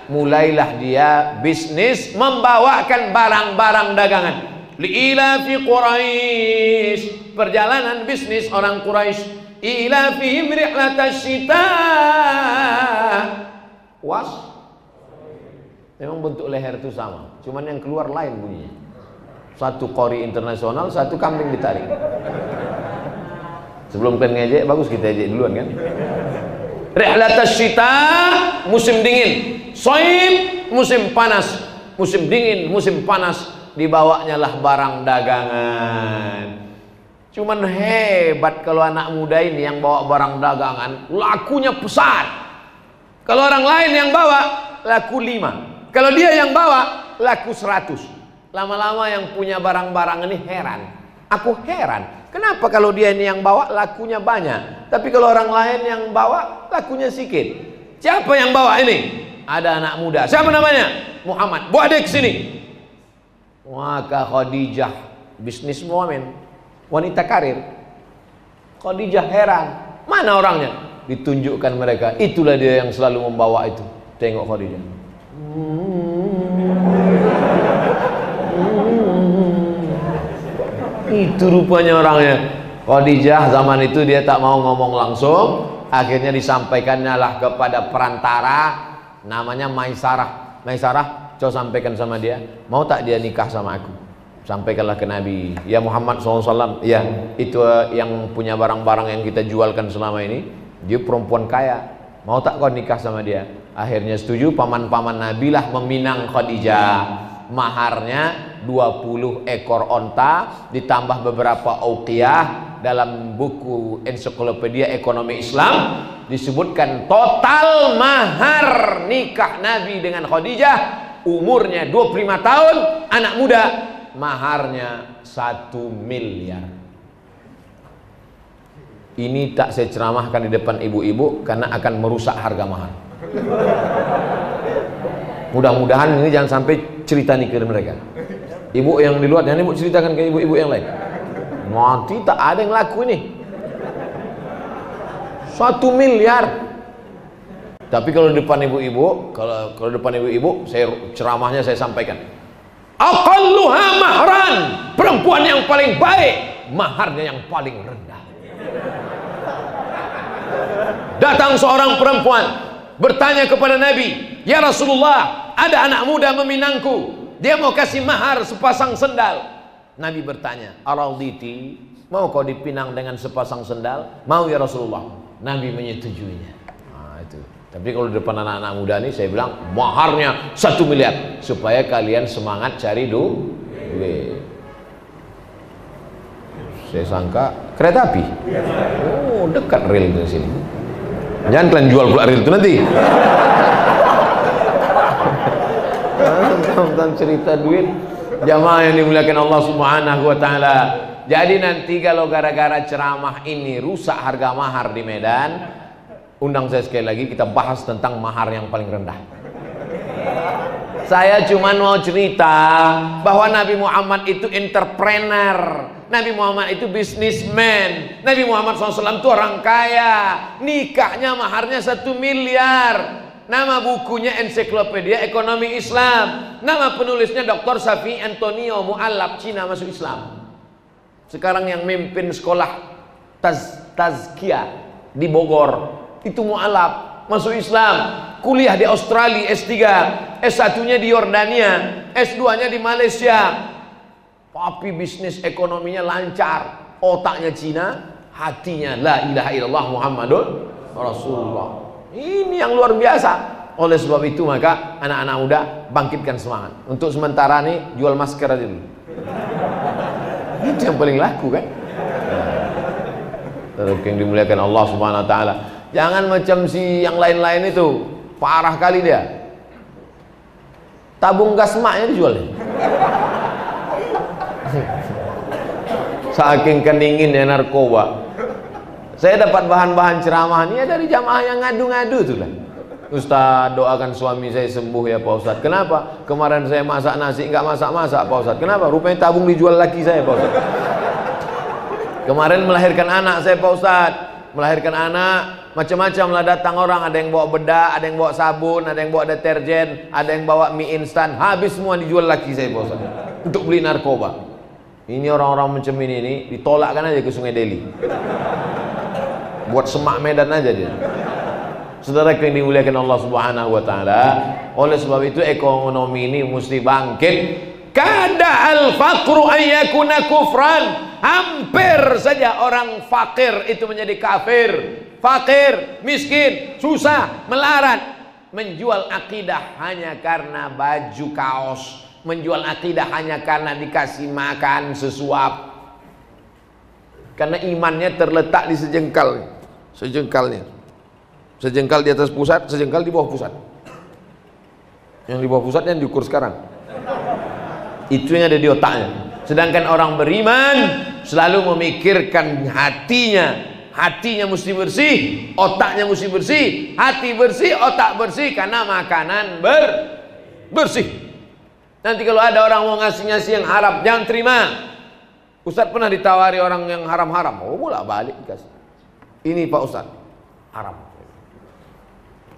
mulailah dia bisnis membawakan barang-barang dagangan. Li'ilafi Quraisy, perjalanan bisnis orang Quraisy. Ila fihim rihlatash syita. Was. Memang bentuk leher itu sama, cuman yang keluar lain bunyinya. Satu qori internasional, satu kambing ditarik. Sebelum kalian ngejek, bagus kita ejek duluan kan. Rihlatas syita, musim dingin. Soib, musim panas. Musim dingin, musim panas, dibawanya lah barang dagangan. Cuman hebat kalau anak muda ini yang bawa barang dagangan, lakunya pesat. Kalau orang lain yang bawa, laku 5. Kalau dia yang bawa, laku 100. Lama-lama yang punya barang-barang ini heran. Aku heran, kenapa kalau dia ini yang bawa lakunya banyak, tapi kalau orang lain yang bawa lakunya sedikit. Siapa yang bawa ini? Ada anak muda. Siapa namanya? Muhammad. Bawa dia ke sini. Maka Khadijah, bisniswoman, wanita karir. Khadijah heran, mana orangnya? Ditunjukkan mereka. Itulah dia yang selalu membawa itu. Tengok Khadijah. Itu rupanya orangnya. Khadijah zaman itu dia tak mau ngomong langsung, akhirnya disampaikannya lah kepada perantara namanya Maisarah. Maisarah, coba sampaikan sama dia, mau tak dia nikah sama aku? Sampaikanlah ke Nabi, ya Muhammad SAW, ya itu yang punya barang-barang yang kita jualkan selama ini, dia perempuan kaya, mau tak kau nikah sama dia? Akhirnya setuju. Paman-paman Nabi lah meminang Khadijah. Maharnya 20 ekor onta ditambah beberapa uqiyah. Dalam buku ensiklopedia ekonomi Islam disebutkan total mahar nikah Nabi dengan Khadijah, umurnya 25 tahun, anak muda, maharnya 1 miliar. Ini tak saya ceramahkan di depan ibu-ibu karena akan merusak harga mahar. Mudah-mudahan ini jangan sampai cerita nikah mereka. Ibu yang di luar, jangan ibu ceritakan ke ibu-ibu yang lain. Nanti tak ada yang laku ini. 1 miliar. Tapi kalau di depan ibu-ibu, kalau depan ibu-ibu, saya ceramahnya saya sampaikan. Aqalluha mahran, perempuan yang paling baik, maharnya yang paling rendah. Datang seorang perempuan bertanya kepada Nabi, ya Rasulullah, ada anak muda meminangku, dia mau kasih mahar sepasang sendal. Nabi bertanya, araditi, mau kau dipinang dengan sepasang sendal? Mau ya Rasulullah. Nabi menyetujuinya. Nah, itu. Tapi kalau di depan anak-anak muda ini saya bilang maharnya 1 miliar supaya kalian semangat cari duit. Saya sangka kereta api. Oh, dekat rel dari sini. Jangan kalian jual pula rel itu nanti. Tentang cerita duit, jamaah yang dimuliakan Allah Subhanahu wa taala. Jadi nanti kalau gara-gara ceramah ini rusak harga mahar di Medan, undang saya sekali lagi, kita bahas tentang mahar yang paling rendah. Saya cuma mau cerita bahwa Nabi Muhammad itu entrepreneur, Nabi Muhammad itu businessman, Nabi Muhammad SAW itu orang kaya, nikahnya maharnya 1 miliar. Nama bukunya Ensiklopedia Ekonomi Islam. Nama penulisnya Dr. Safi Antonio Mu'allab, Cina masuk Islam. Sekarang yang memimpin sekolah Tazkiyah di Bogor itu Mu'allab, masuk Islam. Kuliah di Australia S3, S1-nya di Yordania, S2-nya di Malaysia. Tapi bisnis ekonominya lancar. Otaknya Cina, hatinya la ilaha illallah Muhammadun Rasulullah. Ini yang luar biasa. Oleh sebab itu maka anak-anak muda bangkitkan semangat. Untuk sementara nih jual masker aja dulu. Itu yang paling laku kan. Terus yang dimuliakan Allah Subhanahu wa taala. Jangan macam si yang lain-lain itu. Parah kali dia. Tabung gas maknya dijual. Saking keninginnya narkoba. Saya dapat bahan-bahan ceramah ini ya dari jamaah yang ngadu-ngadu tuh lah. Ustaz, doakan suami saya sembuh ya Pak Ustaz. Kenapa? Kemarin saya masak nasi nggak masak-masak Pak Ustaz. Kenapa? Rupanya tabung dijual laki saya Pak Ustaz. Kemarin melahirkan anak saya Pak Ustaz. Melahirkan anak, macam-macam lah datang orang. Ada yang bawa bedak, ada yang bawa sabun, ada yang bawa deterjen, ada yang bawa mie instan. Habis semua dijual laki saya Pak Ustaz. Untuk beli narkoba. Ini orang-orang macam ini ditolakkan aja ke Sungai Deli. Buat semak Medan aja dia. Saudara yang dimuliakan Allah Subhanahu wa taala, oleh sebab itu ekonomi ini mesti bangkit. Kada al-faqru ayyakuna kufran. Hampir saja orang fakir itu menjadi kafir. Fakir, miskin, susah, melarat, menjual akidah hanya karena baju kaos, menjual akidah hanya karena dikasih makan sesuap. Karena imannya terletak di sejengkal, sejengkalnya, sejengkal di atas pusat, sejengkal di bawah pusat. Yang di bawah pusat yang diukur sekarang, itu yang ada di otaknya. Sedangkan orang beriman selalu memikirkan hatinya. Hatinya mesti bersih, otaknya mesti bersih. Hati bersih, otak bersih, karena makanan bersih. Nanti kalau ada orang mau ngasih-ngasih yang haram, jangan terima. Ustaz pernah ditawari orang yang haram-haram, oh bolak balik dikasih. Ini Pak Ustaz, haram.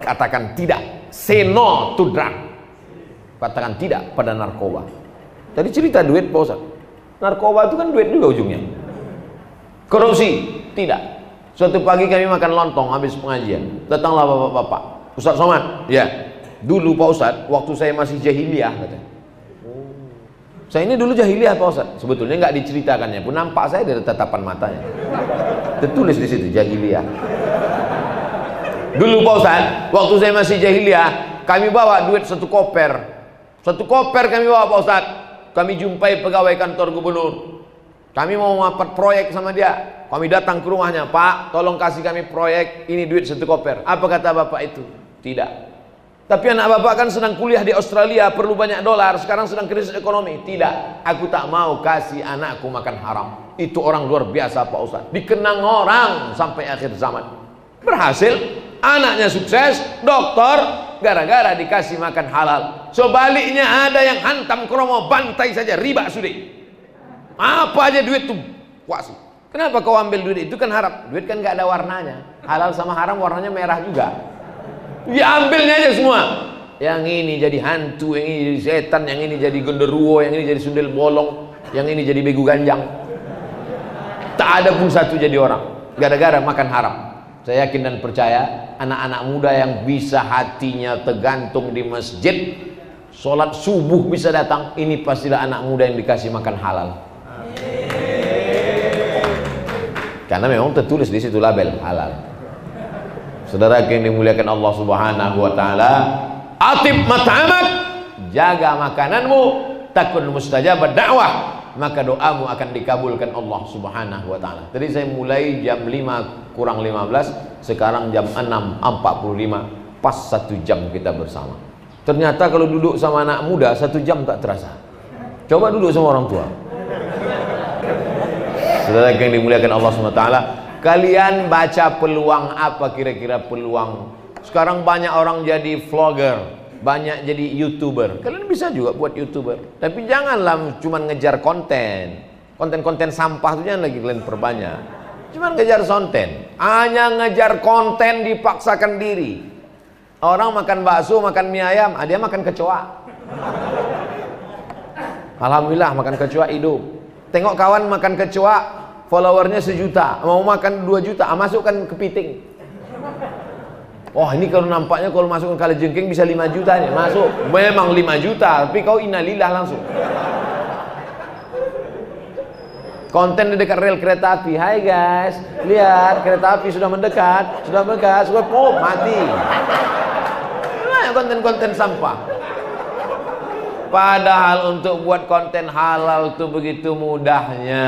Katakan tidak, say no to drug. Katakan tidak pada narkoba. Tadi cerita duit Pak Ustaz. Narkoba itu kan duit juga ujungnya. Korupsi, tidak. Suatu pagi kami makan lontong habis pengajian. Datanglah bapak-bapak. Ustaz Somad, ya. Dulu Pak Ustaz, waktu saya masih jahiliyah katanya. Saya ini dulu jahiliyah Pak Ustaz. Sebetulnya nggak diceritakannya pun, nampak saya dari tatapan matanya. Tertulis di situ jahiliyah. Dulu Pak Ustaz, waktu saya masih jahiliyah, kami bawa duit 1 koper. 1 koper kami bawa Pak Ustaz. Kami jumpai pegawai kantor gubernur. Kami mau mapat proyek sama dia. Kami datang ke rumahnya, Pak, tolong kasih kami proyek, ini duit 1 koper. Apa kata bapak itu? Tidak. Tapi anak bapak kan sedang kuliah di Australia, perlu banyak dolar, sekarang sedang krisis ekonomi. Tidak, aku tak mau kasih anakku makan haram. Itu orang luar biasa Pak Ustaz. Dikenang orang sampai akhir zaman. Berhasil, anaknya sukses, dokter, gara-gara dikasih makan halal. Sebaliknya ada yang hantam kromo, bantai saja, riba sudi. Apa aja duit tuh puas. Kenapa kau ambil duit itu? Kan haram. Duit kan gak ada warnanya. Halal sama haram warnanya merah juga. Diambilnya aja semua. Yang ini jadi hantu, yang ini jadi setan, yang ini jadi genderuwo, yang ini jadi sundel bolong, yang ini jadi begu ganjang. Tak ada pun satu jadi orang gara-gara makan haram. Saya yakin dan percaya anak-anak muda yang bisa hatinya tergantung di masjid, sholat subuh bisa datang, ini pastilah anak muda yang dikasih makan halal. Karena memang tertulis di situ label halal. Saudara yang dimuliakan Allah Subhanahu wa taala, atib mat'amak, jaga makananmu, takun mustajab dakwah, maka doamu akan dikabulkan Allah Subhanahu wa taala. Tadi saya mulai jam 5 kurang 15, sekarang jam 6.45, pas 1 jam kita bersama. Ternyata kalau duduk sama anak muda 1 jam tak terasa. Coba duduk sama orang tua. Saudara yang dimuliakan Allah SWT, kalian baca peluang apa kira-kira peluang? Sekarang banyak orang jadi vlogger, banyak jadi YouTuber. Kalian bisa juga buat YouTuber, tapi janganlah cuma ngejar konten. Konten-konten sampah itu jangan lagi kalian perbanyak. Cuma ngejar konten, hanya ngejar konten dipaksakan diri. Orang makan bakso, makan mie ayam, dia makan kecoa. Alhamdulillah makan kecoa hidup. Tengok kawan makan kecoa, followernya 1 juta, mau makan 2 juta, masukkan kepiting. Oh ini kalau nampaknya kalau masukkan kalajengking bisa 5 juta nih, masuk. Memang 5 juta, tapi kau innalillah langsung. Konten di dekat rel kereta api, hai guys, lihat kereta api sudah mendekat, oh mati. Nah, konten-konten sampah. Padahal untuk buat konten halal itu begitu mudahnya.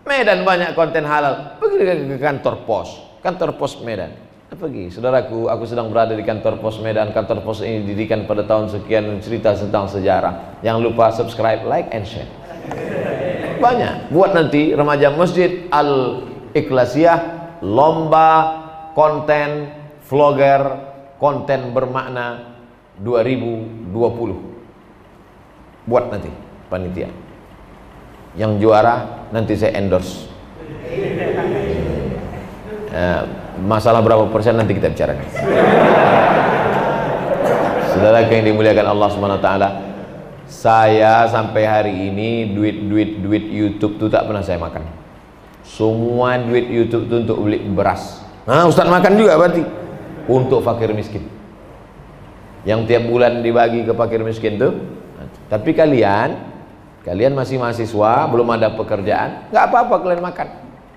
Medan banyak konten halal. Pergi ke kantor pos Medan. Pergi, saudaraku, aku sedang berada di kantor pos Medan. Kantor pos ini didirikan pada tahun sekian, cerita tentang sejarah. Jangan lupa subscribe, like, and share. Banyak. Buat nanti remaja Masjid Al-Ikhlasiyah lomba konten vlogger, konten bermakna 2020. Buat nanti panitia yang juara nanti saya endorse. Masalah berapa persen nanti kita bicarakan. Saudara yang dimuliakan Allah Subhanahu wa taala, saya sampai hari ini duit YouTube itu tak pernah saya makan. Semua duit YouTube itu untuk beli beras. Nah, Ustaz makan juga berarti untuk fakir miskin. Yang tiap bulan dibagi ke fakir miskin tuh, Tapi kalian masih mahasiswa, belum ada pekerjaan, nggak apa-apa kalian makan.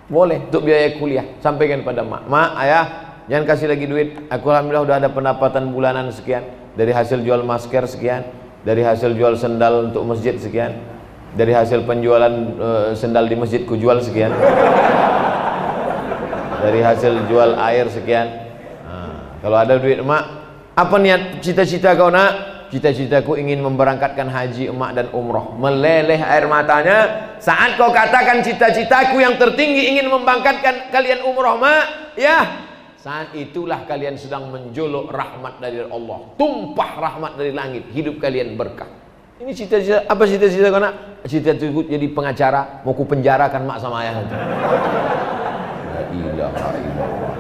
Boleh untuk biaya kuliah. Sampaikan pada mak, ayah, jangan kasih lagi duit. Aku alhamdulillah udah ada pendapatan bulanan sekian dari hasil jual masker sekian, dari hasil jual sendal untuk masjid sekian, dari hasil penjualan sendal di masjid ku jual sekian, dari hasil jual air sekian. Nah, kalau ada duit emak, apa niat cita-cita kau nak? Cita-citaku ingin memberangkatkan haji emak dan umroh. Meleleh air matanya saat kau katakan cita-citaku yang tertinggi ingin membangkitkan kalian umroh mak, ya. Saat itulah kalian sedang menjolok rahmat dari Allah. Tumpah rahmat dari langit, hidup kalian berkah. Ini cita-cita, apa cita-cita kau nak? Cita-citaku jadi pengacara, mau ku penjarakan mak sama ayah nanti. La ilaha illallah.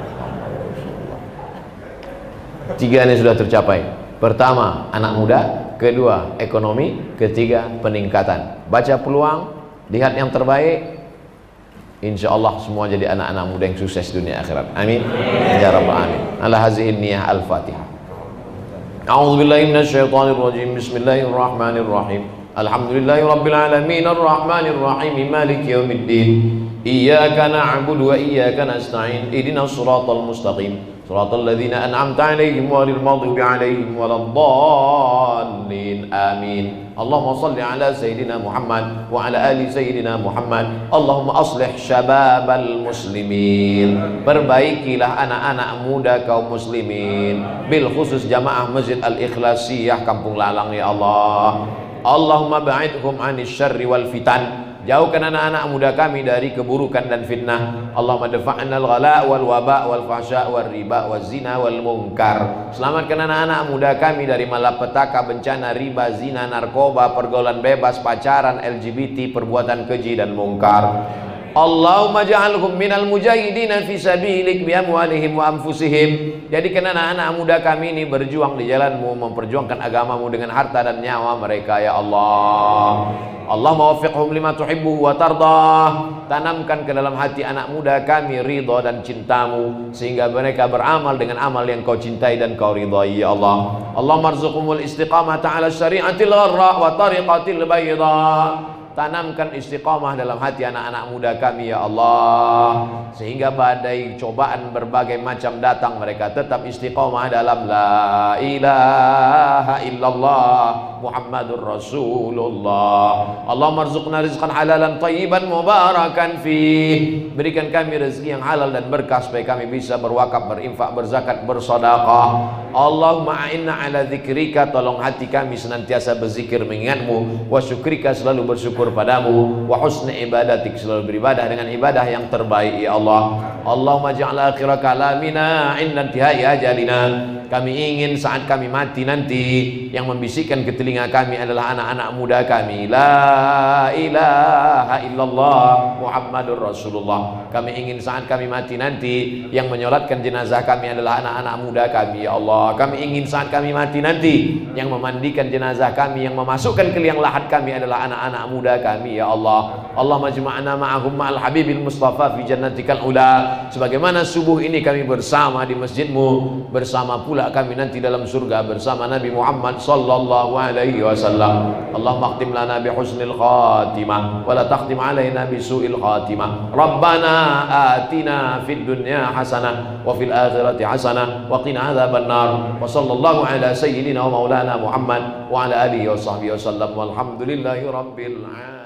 Tiga ini sudah tercapai. Pertama, anak muda. Kedua, ekonomi. Ketiga, peningkatan. Baca peluang, lihat yang terbaik. Insya Allah semua jadi anak-anak muda yang sukses dunia akhirat. Amin. Ya Rabbal Alamin. Ala hazihin niyah al-Fatihah. A'udzu billahi minasyaitonir rajim. Bismillahirrahmanirrahim. Alhamdulillahi rabbil alamin arrahmanir rahim maliki yaumiddin. Iyyaka na'budu wa iyyaka nasta'in. Ihdinas shiratal mustaqim. Shiratal ladzina an'amta 'alaihim ghairil maghdubi 'alaihim waladdallin. Amin. Allahumma shalli 'ala sayyidina Muhammad wa 'ala ali sayyidina Muhammad. Allahumma aslih syababal muslimin. Perbaikilah anak-anak muda kaum muslimin, bil khusus jamaah Masjid Al-Ikhlasiyah Kampung Lalang ya Allah. Allahumma ba'idhum 'anil syarri wal fitan. Jauhkan anak-anak muda kami dari keburukan dan fitnah. Allahumma dafa'na al-ghala wal waba wal fahsya wal riba wal zina wal munkar. Selamatkan anak-anak muda kami dari malapetaka, bencana, riba, zina, narkoba, pergaulan bebas, pacaran, LGBT, perbuatan keji dan mungkar. Allahumma ja'alhum minal mujahidina fi sabilik bi amwalihim wa anfusihim. Jadikan anak-anak muda kami ini berjuang di jalanmu, memperjuangkan agamamu dengan harta dan nyawa mereka ya Allah. Allahumma waffiqhum lima tuhibbu wa tardah. Tanamkan ke dalam hati anak muda kami ridha dan cintamu, sehingga mereka beramal dengan amal yang kau cintai dan kau ridhai ya Allah. Allahumma arzuqhumul istiqamata ala syari'atil gharra wa tariqatil bayda. Tanamkan istiqamah dalam hati anak-anak muda kami ya Allah, sehingga badai cobaan berbagai macam datang mereka tetap istiqamah dalam la ilaha illallah Muhammadur Rasulullah. Allahumma arzuqna rizqan halalan thayyiban mubarakan fih. Berikan kami rezeki yang halal dan berkah supaya kami bisa berwakaf, berinfak, berzakat, bersedekah. Allahumma a'inna ala dzikrika, tolong hati kami senantiasa berzikir mengingatmu, wa syukrika, selalu bersyukur padamu, wa husni ibadatik, selalu beribadah dengan ibadah yang terbaik ya Allah. Allahumma ja'al akhira kalamina inda intihai ajalina. Kami ingin saat kami mati nanti yang membisikkan ke telinga kami adalah anak-anak muda kami, la ilaha illallah Muhammadur Rasulullah. Kami ingin saat kami mati nanti yang menyolatkan jenazah kami adalah anak-anak muda kami ya Allah. Kami ingin saat kami mati nanti yang memandikan jenazah kami, yang memasukkan ke liang lahat kami adalah anak-anak muda kami ya Allah. Allahumma jama'na ma'ahum ma'al habibil mustafa fi jannatikal ula. Sebagaimana subuh ini kami bersama di masjidmu, bersama pula kami nanti dalam surga bersama Nabi Muhammad sallallahu alaihi wasallam. Allahumma khtim lana bi husnil khatimah wa la takhtim alaina bi su'il khatimah. Rabbana atina fid dunya hasanah wa fil akhirati hasanah wa qina adzaban nar. Wa sallallahu ala sayyidina wa maulana Muhammad wa ala alihi wa sahbihi wasallam. Walhamdulillahi rabbil alamin.